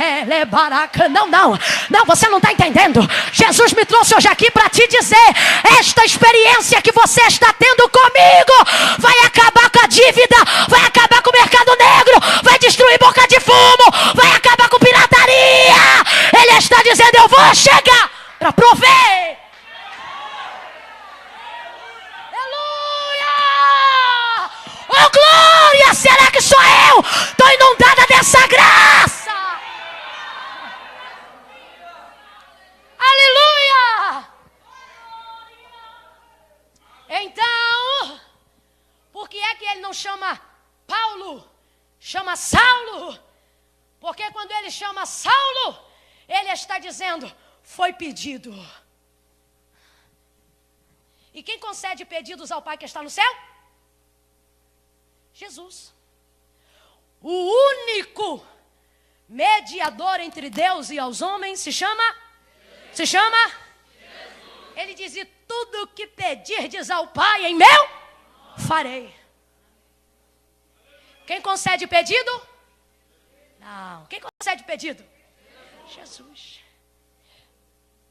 Não, você não está entendendo. Jesus me trouxe hoje aqui para te dizer: esta experiência que você está tendo comigo vai acabar com a dívida, vai acabar com o mercado negro, vai destruir boca de fumo, vai acabar com pirataria. Ele está dizendo: eu vou chegar para prover. Oh, glória! Será que sou eu? Estou inundada dessa graça. Aleluia! Então, por que é que ele não chama Paulo? Chama Saulo? Porque quando ele chama Saulo, ele está dizendo: foi pedido. E quem concede pedidos ao Pai que está no céu? Jesus. O único mediador entre Deus e aos homens se chama? Jesus. Se chama? Jesus. Ele dizia: tudo que pedirdes ao Pai em meu, farei. Quem concede pedido? Não. Quem concede pedido? Jesus.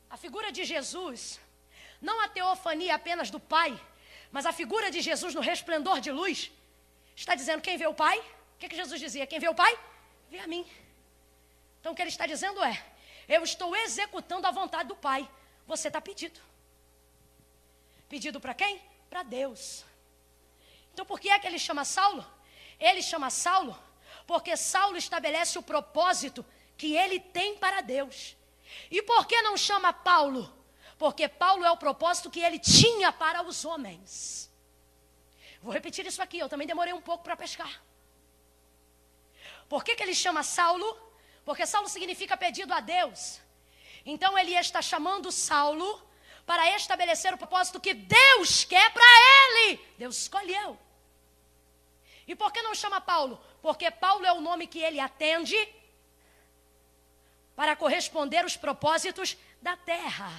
A figura de Jesus, não a teofania apenas do Pai, mas a figura de Jesus no resplendor de luz, está dizendo: quem vê o Pai? O que Jesus dizia? Quem vê o Pai, vê a mim. Então o que ele está dizendo é: eu estou executando a vontade do Pai. Você está pedido. Pedido para quem? Para Deus. Então por que é que ele chama Saulo? Ele chama Saulo porque Saulo estabelece o propósito que ele tem para Deus. E por que não chama Paulo? Porque Paulo é o propósito que ele tinha para os homens. Vou repetir isso aqui, eu também demorei um pouco para pescar. Por que ele chama Saulo? Porque Saulo significa pedido a Deus. Então ele está chamando Saulo para estabelecer o propósito que Deus quer para ele. Deus escolheu. E por que não chama Paulo? Porque Paulo é o nome que ele atende para corresponder aos propósitos da terra.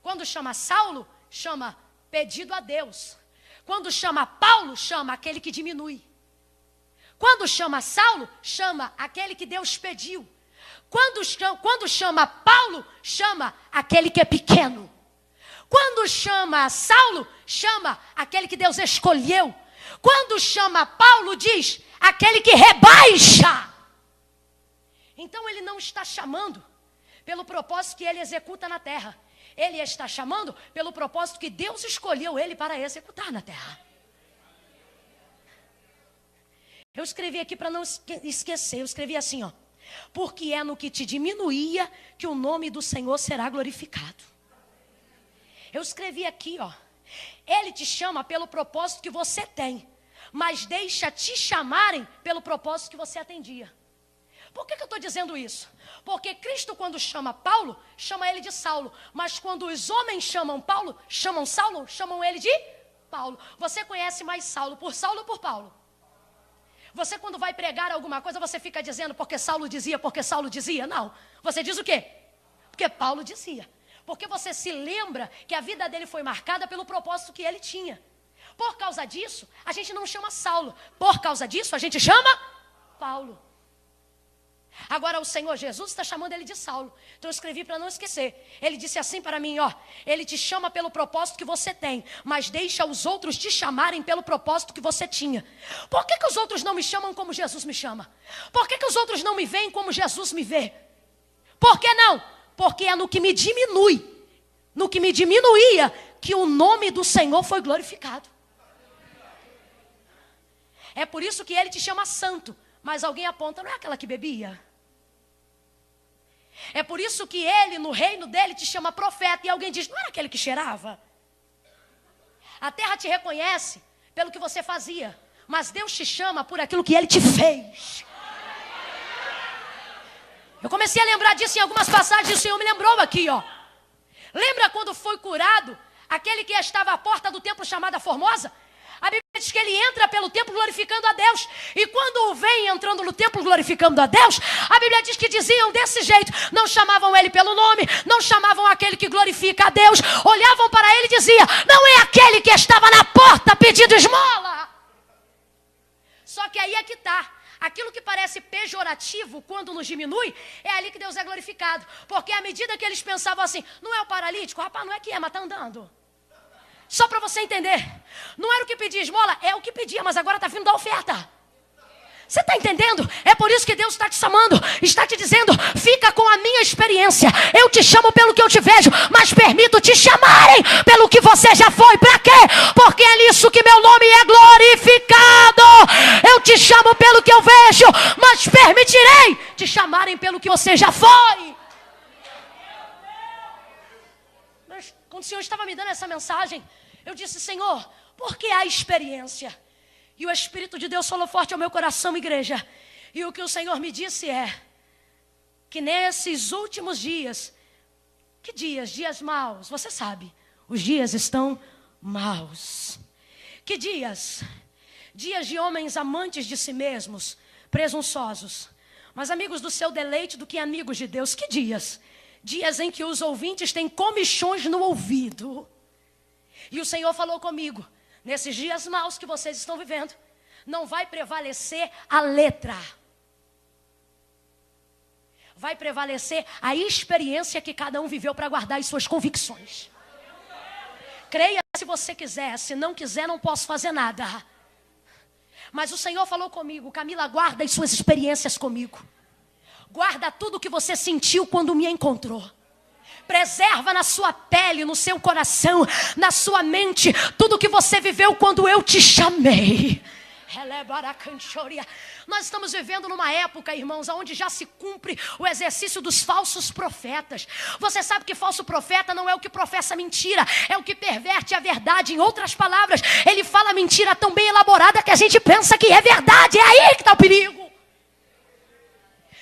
Quando chama Saulo, chama pedido a Deus. Quando chama Paulo, chama aquele que diminui. Quando chama Saulo, chama aquele que Deus pediu. Quando chama Paulo, chama aquele que é pequeno. Quando chama Saulo, chama aquele que Deus escolheu. Quando chama Paulo, diz aquele que rebaixa. Então ele não está chamando pelo propósito que ele executa na terra. Ele está chamando pelo propósito que Deus escolheu ele para executar na terra. Eu escrevi aqui para não esquecer. Eu escrevi assim, ó: porque é no que te diminuía que o nome do Senhor será glorificado. Eu escrevi aqui, ó: ele te chama pelo propósito que você tem, mas deixa te chamarem pelo propósito que você atendia. Por que eu estou dizendo isso? Porque Cristo, quando chama Paulo, chama ele de Saulo. Mas quando os homens chamam Paulo, chamam Saulo, chamam ele de Paulo. Você conhece mais Saulo por Saulo ou por Paulo? Você, quando vai pregar alguma coisa, você fica dizendo porque Saulo dizia, porque Saulo dizia? Não. Você diz o quê? Porque Paulo dizia. Porque você se lembra que a vida dele foi marcada pelo propósito que ele tinha. Por causa disso, a gente não chama Saulo. Por causa disso, a gente chama Paulo. Agora o Senhor Jesus está chamando ele de Saulo. Então eu escrevi para não esquecer. Ele disse assim para mim, ó: ele te chama pelo propósito que você tem, mas deixa os outros te chamarem pelo propósito que você tinha. Por que os outros não me chamam como Jesus me chama? Por que os outros não me veem como Jesus me vê? Por que não? Porque é no que me diminui, no que me diminuía, que o nome do Senhor foi glorificado. É por isso que ele te chama santo, Mas alguém aponta, não é aquela que bebia? É por isso que ele, no reino dele, te chama profeta. E alguém diz, não era aquele que cheirava? A terra te reconhece pelo que você fazia, mas Deus te chama por aquilo que ele te fez. Eu comecei a lembrar disso em algumas passagens e o Senhor me lembrou aqui, ó. Lembra quando foi curado aquele que estava à porta do templo chamada Formosa? A Bíblia diz que ele entra pelo templo glorificando a Deus. E quando o vem entrando no templo glorificando a Deus, a Bíblia diz que diziam desse jeito. Não chamavam ele pelo nome, não chamavam aquele que glorifica a Deus. Olhavam para ele e diziam, não é aquele que estava na porta pedindo esmola. Só que aí é que está. Aquilo que parece pejorativo quando nos diminui, é ali que Deus é glorificado. Porque à medida que eles pensavam assim, não é o paralítico? Rapaz, não é que é, mas está andando. Só para você entender, não era o que pedia esmola, é o que pedia, mas agora está vindo da oferta. Você está entendendo? É por isso que Deus está te chamando, está te dizendo, fica com a minha experiência. Eu te chamo pelo que eu te vejo, mas permito te chamarem pelo que você já foi. Para quê? Porque é nisso que meu nome é glorificado. Eu te chamo pelo que eu vejo, mas permitirei te chamarem pelo que você já foi. Mas quando o Senhor estava me dando essa mensagem, eu disse, Senhor, por que a experiência? E o Espírito de Deus falou forte ao meu coração, igreja. E o que o Senhor me disse é que nesses últimos dias, que dias? Dias maus, você sabe, os dias estão maus. Que dias? Dias de homens amantes de si mesmos, presunçosos, mas amigos do seu deleite do que amigos de Deus. Que dias? Dias em que os ouvintes têm comichões no ouvido. E o Senhor falou comigo, nesses dias maus que vocês estão vivendo, não vai prevalecer a letra. Vai prevalecer a experiência que cada um viveu para guardar as suas convicções. Creia se você quiser, se não quiser não posso fazer nada. Mas o Senhor falou comigo, Camila, guarda as suas experiências comigo. Guarda tudo que você sentiu quando me encontrou. Preserva na sua pele, no seu coração, na sua mente, tudo que você viveu quando eu te chamei. Nós estamos vivendo numa época, irmãos, onde já se cumpre o exercício dos falsos profetas. Você sabe que falso profeta não é o que professa mentira, é o que perverte a verdade. Em outras palavras, ele fala mentira tão bem elaborada que a gente pensa que é verdade. É aí que está o perigo.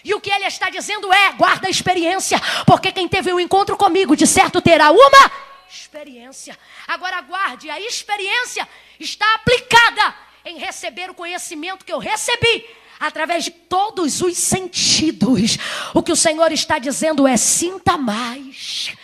E o que ele está dizendo é, guarda a experiência, porque quem teve um encontro comigo, de certo terá uma experiência. Agora guarde, a experiência está aplicada em receber o conhecimento que eu recebi, através de todos os sentidos. O que o Senhor está dizendo é, sinta mais.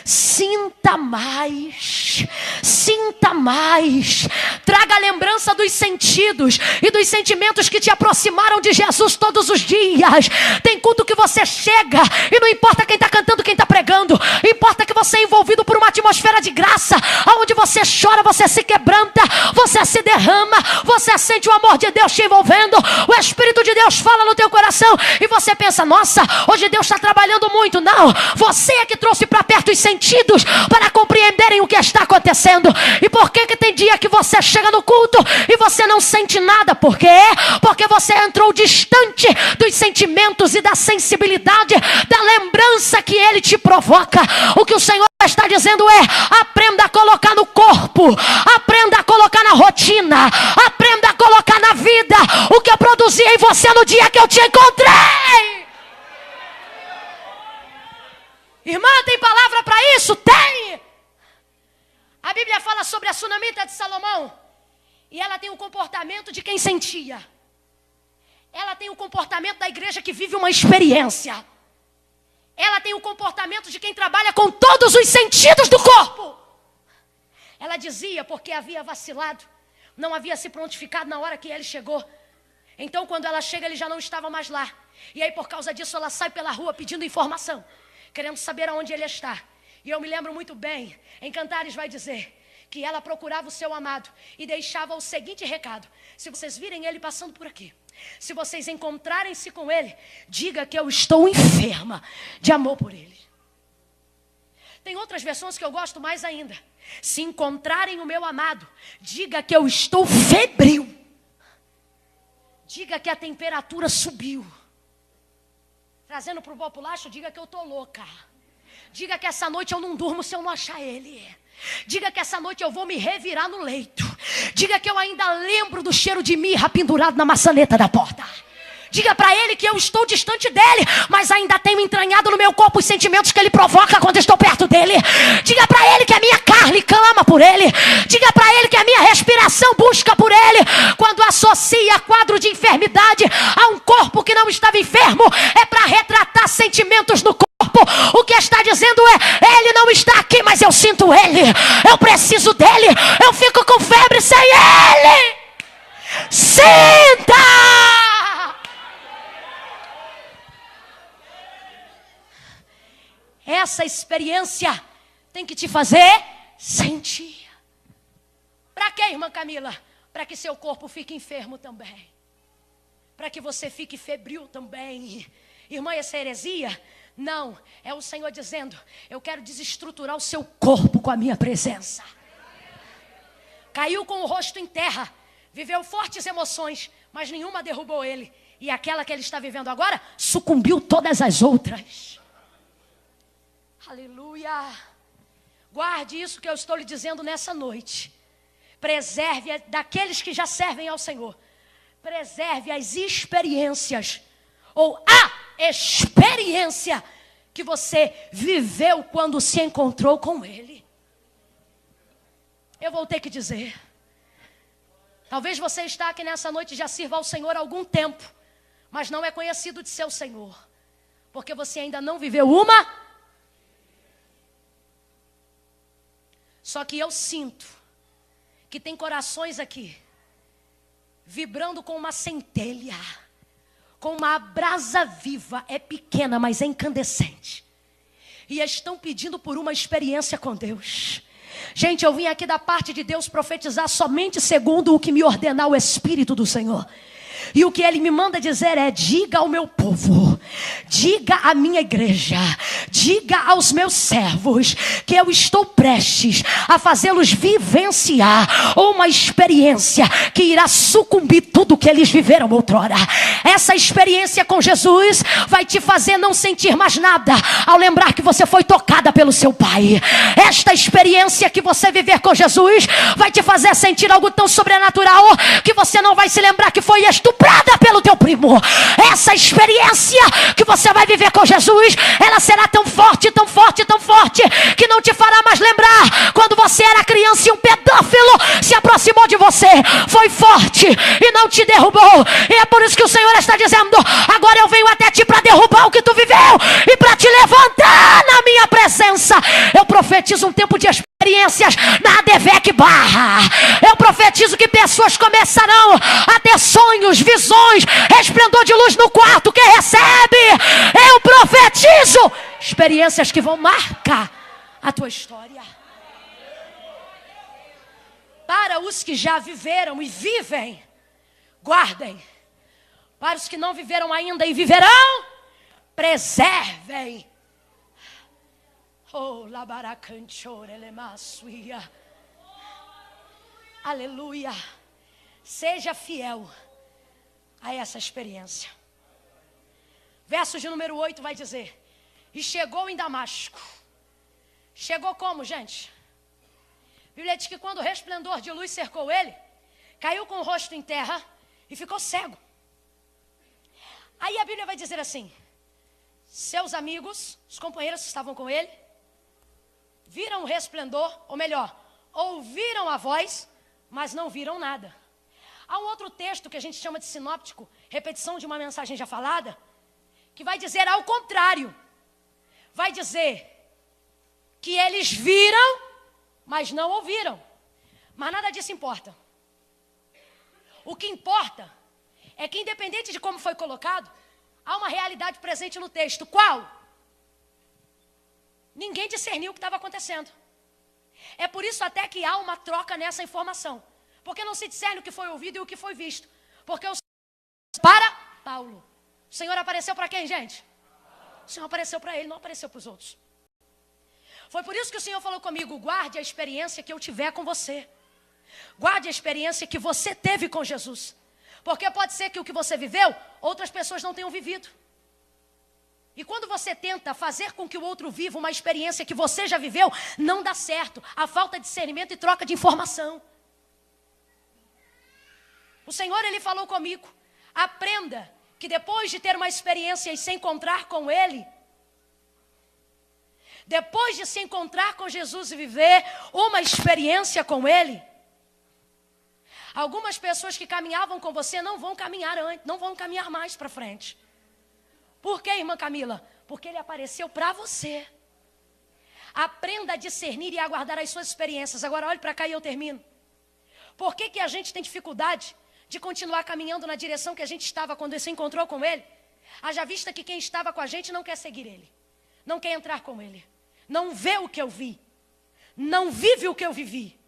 Sinta mais, sinta mais, traga a lembrança dos sentidos e dos sentimentos que te aproximaram de Jesus todos os dias. Tem culto que você chega e não importa quem está cantando, quem está pregando, importa que você é envolvido por uma atmosfera de graça, onde você chora, você se quebranta, você se derrama, você sente o amor de Deus te envolvendo, o Espírito de Deus fala no teu coração e você pensa, nossa, hoje Deus está trabalhando muito. Não, você é que trouxe para perto os sentidos para compreenderem o que está acontecendo. E por que tem dia que você chega no culto e você não sente nada? Por quê? Porque você entrou distante dos sentimentos e da sensibilidade, da lembrança que ele te provoca. O que o Senhor está dizendo é, aprenda a colocar no corpo, aprenda a colocar na rotina, aprenda a colocar na vida o que eu produzi em você no dia que eu te encontrei. Irmã, tem palavra para isso? Tem! A Bíblia fala sobre a sunamita de Salomão. E ela tem o comportamento de quem sentia. Ela tem o comportamento da igreja que vive uma experiência. Ela tem o comportamento de quem trabalha com todos os sentidos do corpo. Ela dizia, porque havia vacilado, não havia se prontificado na hora que ele chegou. Então, quando ela chega, ele já não estava mais lá. E aí, por causa disso, ela sai pela rua pedindo informação, querendo saber aonde ele está. E eu me lembro muito bem, em Cantares vai dizer que ela procurava o seu amado e deixava o seguinte recado: se vocês virem ele passando por aqui, se vocês encontrarem-se com ele, diga que eu estou enferma de amor por ele. Tem outras versões que eu gosto mais ainda: se encontrarem o meu amado, diga que eu estou febril diga que a temperatura subiu. Trazendo para o populacho, diga que eu estou louca. Diga que essa noite eu não durmo se eu não achar ele. Diga que essa noite eu vou me revirar no leito. Diga que eu ainda lembro do cheiro de mirra pendurado na maçaneta da porta. Diga para ele que eu estou distante dele, mas ainda tenho entranhado no meu corpo os sentimentos que ele provoca quando estou perto dele. Diga para ele que a minha carne clama por ele. Diga para ele que a minha respiração busca por ele. Quando associa quadro de enfermidade a um corpo que não estava enfermo, é para retratar sentimentos no corpo. O que está dizendo é: ele não está aqui, mas eu sinto ele. Eu preciso dele. Eu fico com febre sem ele. Sinta! Essa experiência tem que te fazer sentir. Para quê, irmã Camila? Para que seu corpo fique enfermo também. Para que você fique febril também. Irmã, essa heresia? Não, é o Senhor dizendo: eu quero desestruturar o seu corpo com a minha presença. Caiu com o rosto em terra, viveu fortes emoções, mas nenhuma derrubou ele. E aquela que ele está vivendo agora, sucumbiu todas as outras. Aleluia. Guarde isso que eu estou lhe dizendo nessa noite. Preserve daqueles que já servem ao Senhor. Preserve as experiências, ou a experiência que você viveu quando se encontrou com Ele. Eu vou ter que dizer. Talvez você está aqui nessa noite e já sirva ao Senhor há algum tempo, mas não é conhecido de seu Senhor, porque você ainda não viveu uma. Só que eu sinto que tem corações aqui vibrando com uma centelha, com uma brasa viva. É pequena, mas é incandescente. E estão pedindo por uma experiência com Deus. Gente, eu vim aqui da parte de Deus profetizar somente segundo o que me ordenar o Espírito do Senhor. E o que Ele me manda dizer é: diga ao meu povo, diga à minha igreja, diga aos meus servos que eu estou prestes a fazê-los vivenciar uma experiência que irá sucumbir tudo o que eles viveram outrora. Essa experiência com Jesus vai te fazer não sentir mais nada ao lembrar que você foi tocada pelo seu Pai. Esta experiência que você viver com Jesus vai te fazer sentir algo tão sobrenatural que você não vai se lembrar que foi estuprada pelo teu primo. Essa experiência que você vai viver com Jesus, ela será tão forte, tão forte, tão forte, que não te fará mais lembrar quando você era criança e um pedófilo se aproximou de você. Foi forte e não te derrubou. E é por isso que o Senhor está dizendo: agora eu venho até ti para derrubar o que tu viveu e para te levantar na minha presença. Eu profetizo um tempo de experiências na ADVEC Barra. Eu profetizo que pessoas começarão a ter sonhos, visões, resplendor de luz no quarto. Quem recebe, eu profetizo experiências que vão marcar a tua história. Para os que já viveram e vivem, guardem. Para os que não viveram ainda e viverão, preservem. Oh, labaracanchorelemassuia. Aleluia. Seja fiel a essa experiência. Verso de número 8 vai dizer: e chegou em Damasco. Chegou como, gente? A Bíblia diz que quando o resplendor de luz cercou ele, caiu com o rosto em terra e ficou cego. Aí a Bíblia vai dizer assim: seus amigos, os companheiros que estavam com ele, viram o resplendor, ou melhor, ouviram a voz, mas não viram nada. Há um outro texto que a gente chama de sinóptico, repetição de uma mensagem já falada, que vai dizer ao contrário. Vai dizer que eles viram, mas não ouviram. Mas nada disso importa. O que importa é que, independente de como foi colocado, há uma realidade presente no texto. Qual? Ninguém discerniu o que estava acontecendo. É por isso até que há uma troca nessa informação. Porque não se discerne o que foi ouvido e o que foi visto. Porque o Senhor para Paulo. O Senhor apareceu para quem, gente? O Senhor apareceu para ele, não apareceu para os outros. Foi por isso que o Senhor falou comigo: guarde a experiência que eu tiver com você. Guarde a experiência que você teve com Jesus. Porque pode ser que o que você viveu, outras pessoas não tenham vivido. E quando você tenta fazer com que o outro viva uma experiência que você já viveu, não dá certo. A falta de discernimento e troca de informação. O Senhor, Ele falou comigo, aprenda que depois de ter uma experiência e se encontrar com Ele, depois de se encontrar com Jesus e viver uma experiência com Ele, algumas pessoas que caminhavam com você não vão caminhar mais para frente. Por quê, irmã Camila? Porque Ele apareceu para você. Aprenda a discernir e a aguardar as suas experiências. Agora olhe para cá e eu termino. Por que a gente tem dificuldade de continuar caminhando na direção que a gente estava quando se encontrou com Ele? Haja vista que quem estava com a gente não quer seguir Ele, não quer entrar com Ele, não vê o que eu vi, não vive o que eu vivi.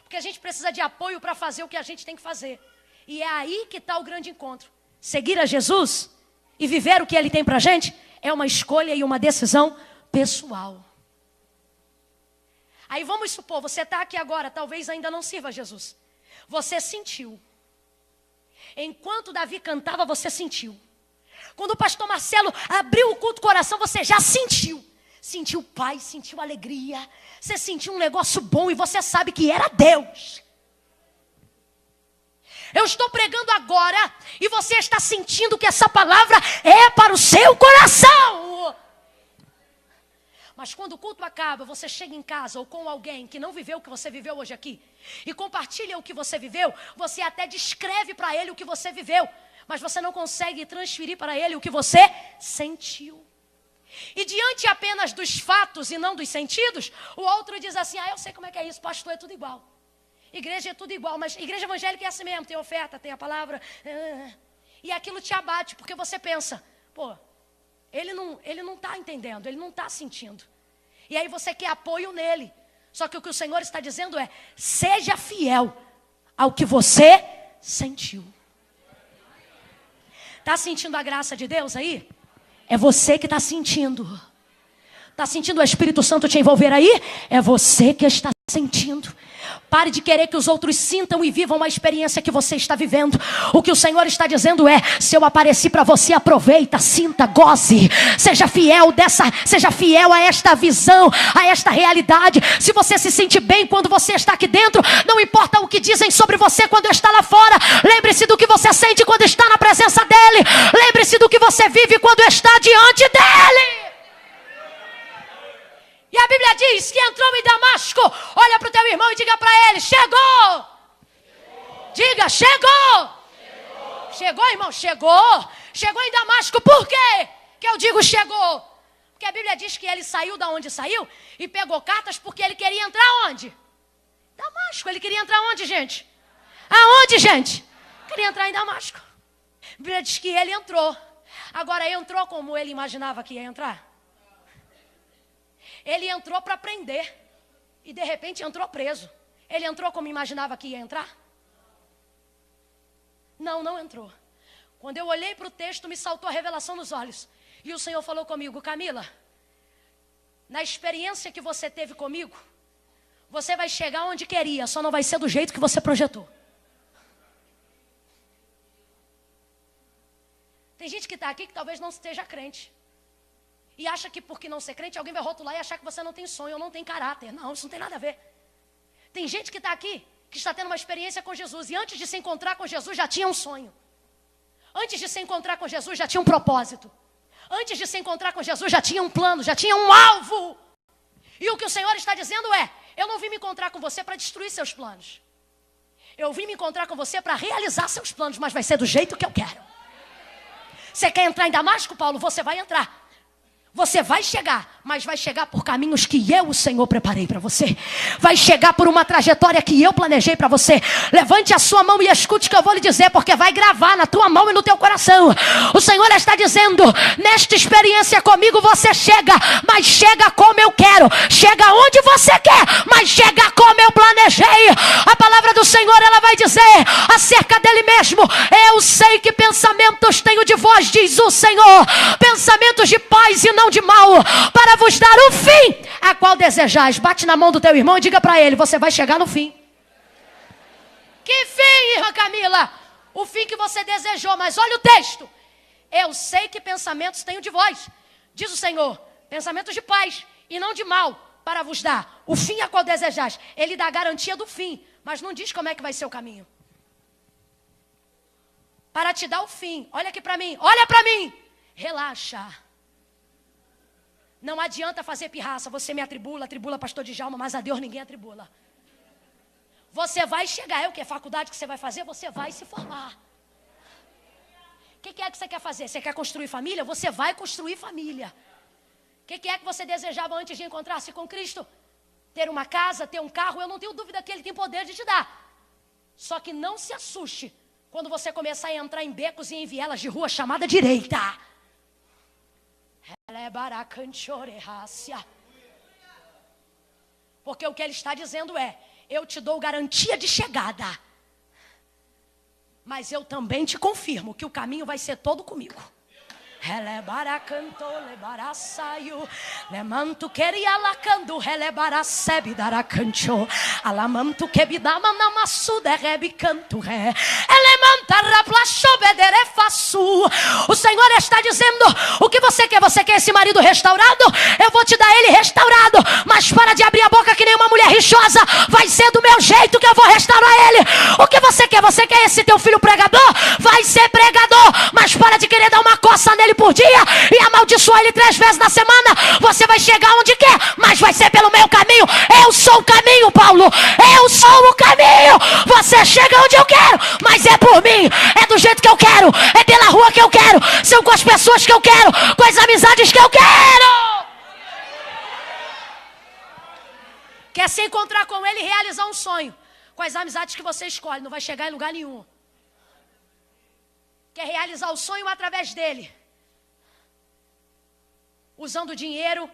Porque a gente precisa de apoio para fazer o que a gente tem que fazer. E é aí que está o grande encontro. Seguir a Jesus e viver o que Ele tem para a gente é uma escolha e uma decisão pessoal. Aí vamos supor, você está aqui agora, talvez ainda não sirva a Jesus. Você sentiu. Enquanto Davi cantava, você sentiu. Quando o pastor Marcelo abriu o culto do coração, você já sentiu. Sentiu paz, sentiu alegria. Você sentiu um negócio bom e você sabe que era Deus. Eu estou pregando agora e você está sentindo que essa palavra é para o seu coração. Mas quando o culto acaba, você chega em casa ou com alguém que não viveu o que você viveu hoje aqui e compartilha o que você viveu, você até descreve para ele o que você viveu, mas você não consegue transferir para ele o que você sentiu. E diante apenas dos fatos e não dos sentidos, o outro diz assim, eu sei como é que é isso, pastor, é tudo igual. Igreja é tudo igual, mas igreja evangélica é assim mesmo, tem oferta, tem a palavra. E aquilo te abate, porque você pensa, ele não está entendendo, ele não está sentindo. E aí você quer apoio nele. Só que o que o Senhor está dizendo é, seja fiel ao que você sentiu. Está sentindo a graça de Deus aí? É você que está sentindo. Está sentindo o Espírito Santo te envolver aí? É você que está sentindo. Pare de querer que os outros sintam e vivam uma experiência que você está vivendo. O que o Senhor está dizendo é, se eu apareci para você, aproveita, sinta, goze. Seja fiel a esta visão, a esta realidade. Se você se sente bem quando você está aqui dentro, não importa o que dizem sobre você quando está lá fora. Lembre-se do que você sente quando está na presença dEle. Lembre-se do que você vive quando está diante dEle. E a Bíblia diz que entrou em Damasco. Olha para o teu irmão e diga para ele, chegou. Diga, chegou. Chegou, irmão, chegou. Chegou em Damasco, por quê que eu digo chegou? Porque a Bíblia diz que ele saiu da onde saiu e pegou cartas porque ele queria entrar onde? Damasco, ele queria entrar onde, gente? Aonde, gente? Queria entrar em Damasco. A Bíblia diz que ele entrou. Agora, entrou como ele imaginava que ia entrar? Ele entrou para prender e de repente entrou preso. Ele entrou como imaginava que ia entrar? Não entrou. Quando eu olhei para o texto, me saltou a revelação nos olhos. E o Senhor falou comigo, Camila, na experiência que você teve comigo, você vai chegar onde queria, só não vai ser do jeito que você projetou. Tem gente que está aqui que talvez não esteja crente. E acha que porque não ser crente, alguém vai rotular e achar que você não tem sonho ou não tem caráter. Não, isso não tem nada a ver. Tem gente que está aqui, que está tendo uma experiência com Jesus. E antes de se encontrar com Jesus, já tinha um sonho. Antes de se encontrar com Jesus, já tinha um propósito. Antes de se encontrar com Jesus, já tinha um plano, já tinha um alvo. E o que o Senhor está dizendo é, eu não vim me encontrar com você para destruir seus planos. Eu vim me encontrar com você para realizar seus planos, mas vai ser do jeito que eu quero. Você quer entrar em Damasco, Paulo? Você vai entrar. Você vai chegar, mas vai chegar por caminhos que eu, o Senhor, preparei para você. Vai chegar por uma trajetória que eu planejei para você. Levante a sua mão e escute o que eu vou lhe dizer, porque vai gravar na tua mão e no teu coração. O Senhor está dizendo, nesta experiência comigo você chega, mas chega como eu quero. Chega onde você quer, mas chega como eu planejei. A palavra do Senhor, ela vai dizer acerca dele mesmo. Eu sei que pensamentos tenho de vós, diz o Senhor. Pensamentos de paz e não de mal, para vos dar o fim a qual desejais. Bate na mão do teu irmão e diga para ele, você vai chegar no fim. Que fim, irmã Camila? O fim que você desejou, mas olha o texto. Eu sei que pensamentos tenho de vós, diz o Senhor, pensamentos de paz e não de mal, para vos dar o fim a qual desejais. Ele dá a garantia do fim, mas não diz como é que vai ser o caminho. Para te dar o fim, olha aqui para mim, olha para mim. Relaxa. Não adianta fazer pirraça, você me atribula pastor Djalma, mas a Deus ninguém atribula. Você vai chegar, é o que? Faculdade que você vai fazer? Você vai se formar. O que é que você quer fazer? Você quer construir família? Você vai construir família. O que é que você desejava antes de encontrar-se com Cristo? Ter uma casa, ter um carro? Eu não tenho dúvida que Ele tem poder de te dar. Só que não se assuste quando você começar a entrar em becos e em vielas de rua chamada direita. Porque o que Ele está dizendo é: eu te dou garantia de chegada, mas eu também te confirmo que o caminho vai ser todo comigo. Lemanto queria lacando, relebaracebi daracancho, alamanto quebidama namassuda rebicanto ré, elemanta raplachobedere façu. O Senhor está dizendo: o que você quer? Você quer esse marido restaurado? Eu vou te dar ele restaurado, mas para de abrir a boca que nem uma mulher rixosa. Vai ser do meu jeito que eu vou restaurar ele. O que você quer? Você quer esse teu filho pregador? Vai ser pregador, mas para de querer dar uma coça nele por dia e amaldiçoar ele 3 vezes na semana. Você vai chegar onde quer, mas vai ser pelo meu caminho. Eu sou o caminho, Paulo. Eu sou o caminho. Você chega onde eu quero, mas é por mim, é do jeito que eu quero, é pela rua que eu quero, são com as pessoas que eu quero, com as amizades que eu quero. Quer se encontrar com ele e realizar um sonho? Com as amizades que você escolhe, não vai chegar em lugar nenhum. Quer realizar o sonho através dele? Usando dinheiro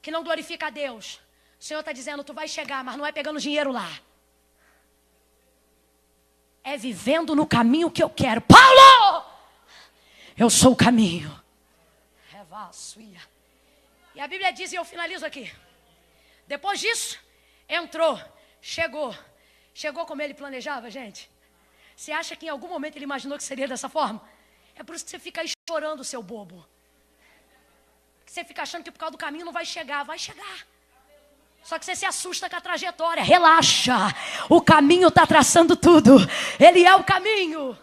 que não glorifica a Deus. O Senhor está dizendo: tu vai chegar, mas não é pegando dinheiro lá. É vivendo no caminho que eu quero. Paulo! Eu sou o caminho. E a Bíblia diz, e eu finalizo aqui. Depois disso, entrou, chegou como ele planejava, gente. Você acha que em algum momento ele imaginou que seria dessa forma? É por isso que você fica aí chorando, seu bobo. Você fica achando que por causa do caminho não vai chegar. Vai chegar. Só que você se assusta com a trajetória. Relaxa. O caminho está traçando tudo. Ele é o caminho.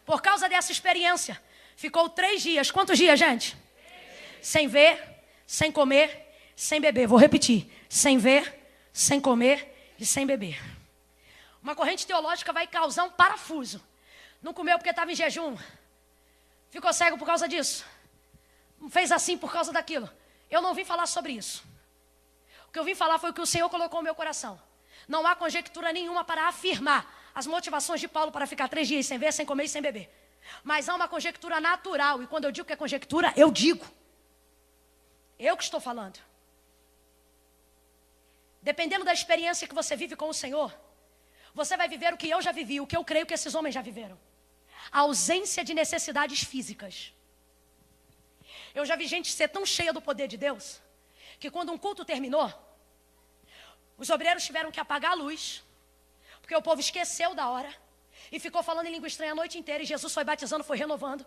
Por causa dessa experiência, ficou 3 dias. Quantos dias, gente? 3. Sem ver, sem comer, sem beber. Vou repetir. Sem ver, sem comer e sem beber. Uma corrente teológica vai causar um parafuso. Não comeu porque estava em jejum. Ficou cego por causa disso. Não fez assim por causa daquilo. Eu não vim falar sobre isso. O que eu vim falar foi o que o Senhor colocou no meu coração. Não há conjectura nenhuma para afirmar as motivações de Paulo para ficar 3 dias sem ver, sem comer e sem beber. Mas há uma conjectura natural. E quando eu digo que é conjectura, eu digo. Eu que estou falando. Dependendo da experiência que você vive com o Senhor, você vai viver o que eu já vivi, o que eu creio que esses homens já viveram. A ausência de necessidades físicas. Eu já vi gente ser tão cheia do poder de Deus, que quando um culto terminou, os obreiros tiveram que apagar a luz, porque o povo esqueceu da hora, e ficou falando em língua estranha a noite inteira, e Jesus foi batizando, foi renovando.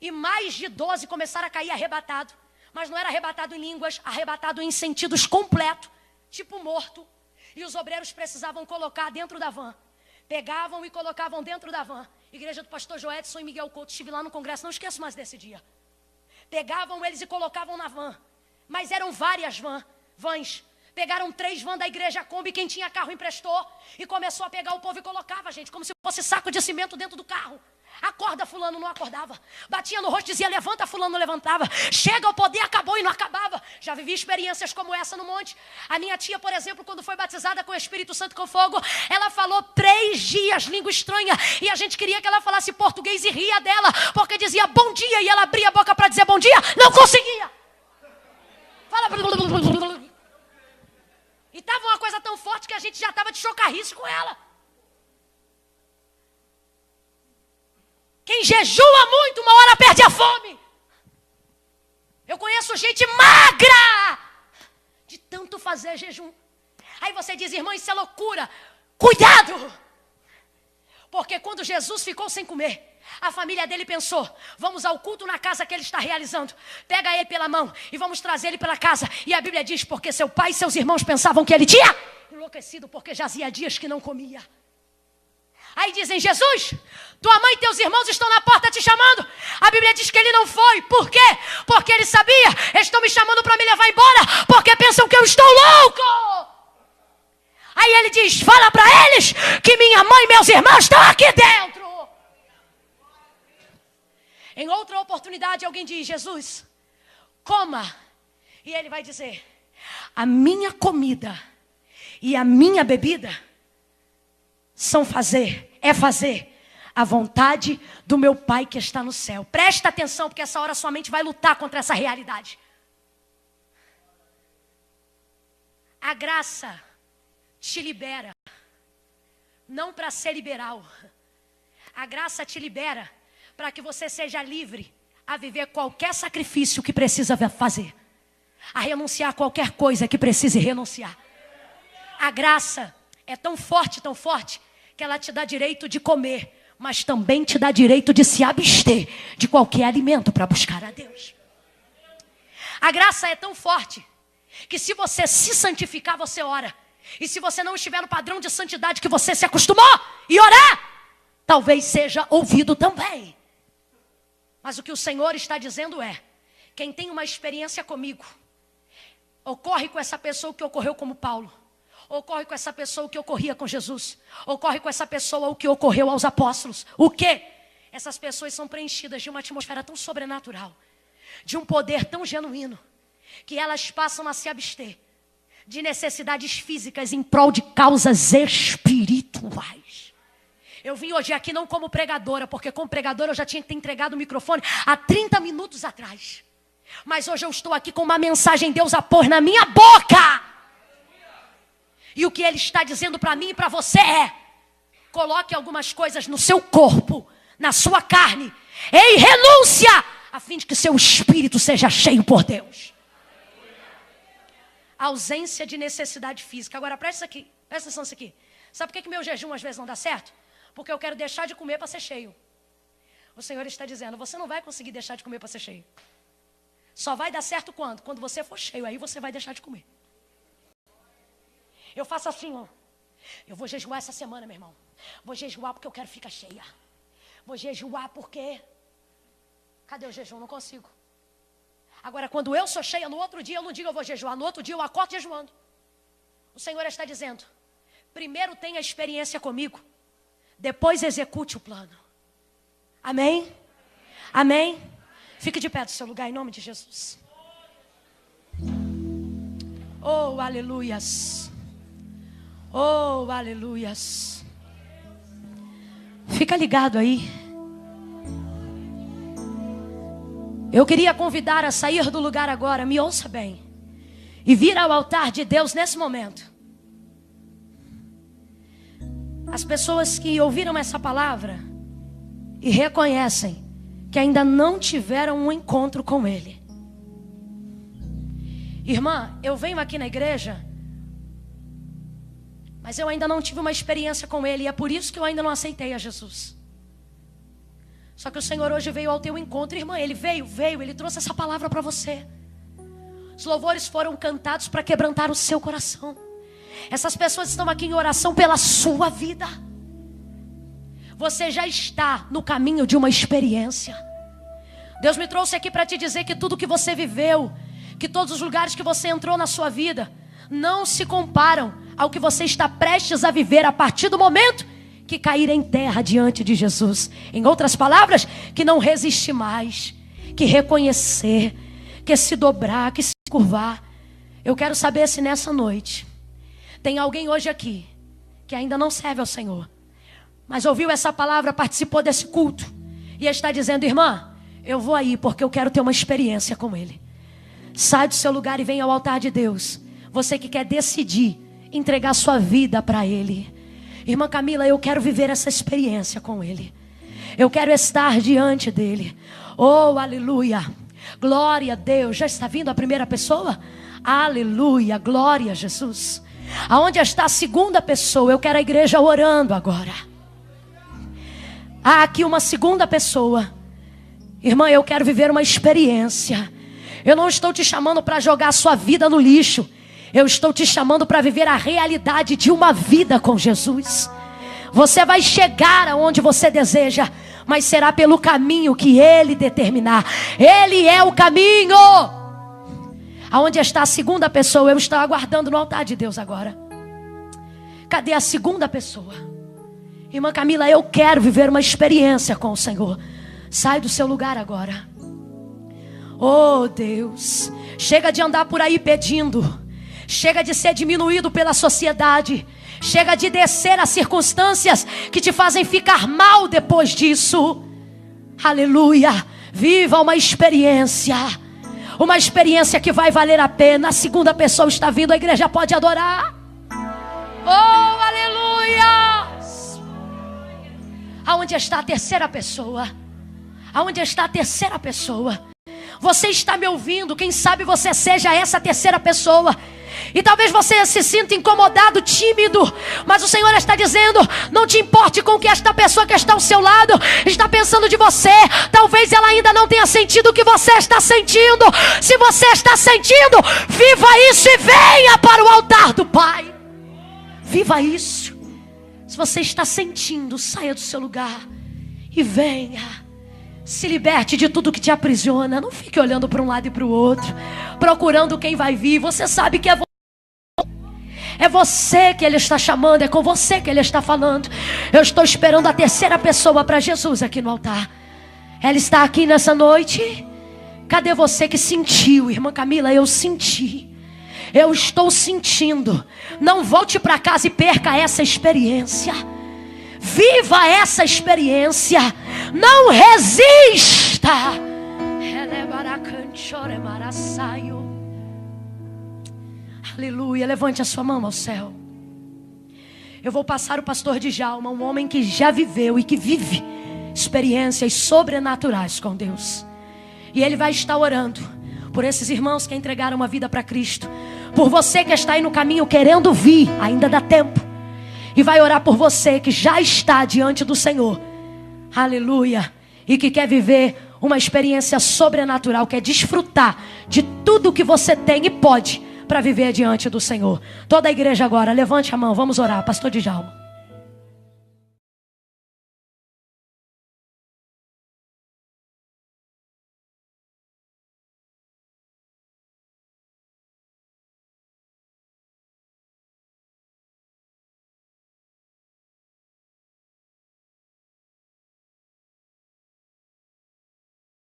E mais de 12 começaram a cair arrebatado, mas não era arrebatado em línguas, arrebatado em sentidos completos, tipo morto. E os obreiros precisavam colocar dentro da van. Pegavam e colocavam dentro da van. Igreja do pastor Joedson e Miguel Couto, estive lá no congresso, não esqueço mais desse dia. Pegavam eles e colocavam na van. Mas eram várias vans. Pegaram 3 vans da igreja Kombi, quem tinha carro emprestou. E começou a pegar o povo e colocava, gente, como se fosse saco de cimento dentro do carro. Acorda, fulano, não acordava. Batia no rosto, dizia, levanta, fulano, não levantava. Chega ao poder, acabou e não acabava. Já vivi experiências como essa no monte. A minha tia, por exemplo, quando foi batizada com o Espírito Santo com fogo, ela falou 3 dias, língua estranha. E a gente queria que ela falasse português e ria dela, porque dizia bom dia, e ela abria a boca para dizer bom dia, não conseguia. Fala. E estava uma coisa tão forte que a gente já estava de chocarrice com ela. Quem jejua muito, uma hora perde a fome. Eu conheço gente magra de tanto fazer jejum. Aí você diz, irmã, isso é loucura. Cuidado! Porque quando Jesus ficou sem comer, a família dele pensou, vamos ao culto na casa que ele está realizando. Pega ele pela mão e vamos trazer ele pela casa. E a Bíblia diz, porque seu pai e seus irmãos pensavam que ele tinha enlouquecido, porque jazia dias que não comia. Aí dizem, Jesus, tua mãe e teus irmãos estão na porta te chamando. A Bíblia diz que ele não foi. Por quê? Porque ele sabia, estão me chamando para me levar embora, porque pensam que eu estou louco. Aí ele diz, fala para eles que minha mãe e meus irmãos estão aqui dentro. Em outra oportunidade alguém diz, Jesus, coma. E ele vai dizer, a minha comida e a minha bebida é fazer a vontade do meu Pai que está no céu. Presta atenção, porque essa hora sua mente vai lutar contra essa realidade. A graça te libera, não para ser liberal. A graça te libera para que você seja livre a viver qualquer sacrifício que precisa fazer, a renunciar a qualquer coisa que precise renunciar. A graça é tão forte, que ela te dá direito de comer, mas também te dá direito de se abster de qualquer alimento para buscar a Deus. A graça é tão forte que se você se santificar, você ora. E se você não estiver no padrão de santidade que você se acostumou e orar, talvez seja ouvido também. Mas o que o Senhor está dizendo é, quem tem uma experiência comigo, ocorre com essa pessoa o que ocorreu com Paulo. Ocorre com essa pessoa o que ocorria com Jesus. Ocorre com essa pessoa o que ocorreu aos apóstolos. O quê? Essas pessoas são preenchidas de uma atmosfera tão sobrenatural, de um poder tão genuíno, que elas passam a se abster de necessidades físicas em prol de causas espirituais. Eu vim hoje aqui não como pregadora, porque como pregadora eu já tinha que ter entregado o microfone há 30 minutos atrás. Mas hoje eu estou aqui com uma mensagem Deus a pôr na minha boca. E o que Ele está dizendo para mim e para você é, coloque algumas coisas no seu corpo, na sua carne, em renúncia, a fim de que seu espírito seja cheio por Deus. Ausência de necessidade física. Agora presta atenção nisso aqui. Sabe por que meu jejum às vezes não dá certo? Porque eu quero deixar de comer para ser cheio. O Senhor está dizendo, você não vai conseguir deixar de comer para ser cheio. Só vai dar certo quando? Quando você for cheio, aí você vai deixar de comer. Eu faço assim, ó. Eu vou jejuar essa semana, meu irmão. Vou jejuar porque eu quero ficar cheia. Vou jejuar porque... Cadê o jejum? Não consigo. Agora, quando eu sou cheia, no outro dia eu não digo eu vou jejuar. No outro dia eu acordo jejuando. O Senhor está dizendo, primeiro tenha experiência comigo, depois execute o plano. Amém? Amém? Fique de pé do seu lugar em nome de Jesus. Oh, aleluias. Oh, aleluias. Fica ligado aí. Eu queria convidar a sair do lugar agora, me ouça bem, e vir ao altar de Deus nesse momento. As pessoas que ouviram essa palavra e reconhecem que ainda não tiveram um encontro com Ele. Irmã, eu venho aqui na igreja, mas eu ainda não tive uma experiência com Ele, e é por isso que eu ainda não aceitei a Jesus. Só que o Senhor hoje veio ao teu encontro, irmã. Ele veio, Ele trouxe essa palavra para você. Os louvores foram cantados para quebrantar o seu coração. Essas pessoas estão aqui em oração pela sua vida. Você já está no caminho de uma experiência. Deus me trouxe aqui para te dizer que tudo que você viveu, que todos os lugares que você entrou na sua vida, não se comparam ao que você está prestes a viver a partir do momento que cair em terra diante de Jesus. Em outras palavras, que não resistir mais, que reconhecer, que se dobrar, que se curvar. Eu quero saber se nessa noite tem alguém hoje aqui que ainda não serve ao Senhor, mas ouviu essa palavra, participou desse culto e está dizendo, irmã, eu vou aí porque eu quero ter uma experiência com Ele. Sai do seu lugar e vem ao altar de Deus. Você que quer decidir entregar sua vida para Ele. Irmã Camila, eu quero viver essa experiência com Ele. Eu quero estar diante dEle. Oh, aleluia. Glória a Deus. Já está vindo a primeira pessoa? Aleluia, glória a Jesus. Aonde está a segunda pessoa? Eu quero a igreja orando agora. Há aqui uma segunda pessoa. Irmã, eu quero viver uma experiência. Eu não estou te chamando para jogar a sua vida no lixo. Eu estou te chamando para viver a realidade de uma vida com Jesus. Você vai chegar aonde você deseja, mas será pelo caminho que Ele determinar. Ele é o caminho. Aonde está a segunda pessoa? Eu estou aguardando no altar de Deus agora. Cadê a segunda pessoa? Irmã Camila, eu quero viver uma experiência com o Senhor. Sai do seu lugar agora. Oh Deus, chega de andar por aí pedindo. Chega de ser diminuído pela sociedade. Chega de descer as circunstâncias que te fazem ficar mal depois disso. Aleluia. Viva uma experiência. Uma experiência que vai valer a pena. A segunda pessoa está vindo, a igreja pode adorar. Oh, aleluia. Aonde está a terceira pessoa? Aonde está a terceira pessoa? Você está me ouvindo? Quem sabe você seja essa terceira pessoa. E talvez você se sinta incomodado, tímido, mas o Senhor está dizendo: não te importe com o que esta pessoa que está ao seu lado está pensando de você. Talvez ela ainda não tenha sentido o que você está sentindo. Se você está sentindo, viva isso e venha para o altar do Pai. Viva isso. Se você está sentindo, saia do seu lugar e venha. Se liberte de tudo que te aprisiona. Não fique olhando para um lado e para o outro, procurando quem vai vir. Você sabe que é você que Ele está chamando. É com você que Ele está falando. Eu estou esperando a terceira pessoa para Jesus aqui no altar. Ela está aqui nessa noite. Cadê você que sentiu? Irmã Camila, eu senti. Eu estou sentindo. Não volte para casa e perca essa experiência. Viva essa experiência. Não resista. Aleluia. Levante a sua mão ao céu. Eu vou passar o pastor Djalma, um homem que já viveu e que vive experiências sobrenaturais com Deus. E ele vai estar orando por esses irmãos que entregaram uma vida para Cristo. Por você que está aí no caminho querendo vir, ainda dá tempo. E vai orar por você que já está diante do Senhor. Aleluia. E que quer viver uma experiência sobrenatural. Quer desfrutar de tudo que você tem e pode para viver diante do Senhor. Toda a igreja agora, levante a mão, vamos orar. Pastor Djalma.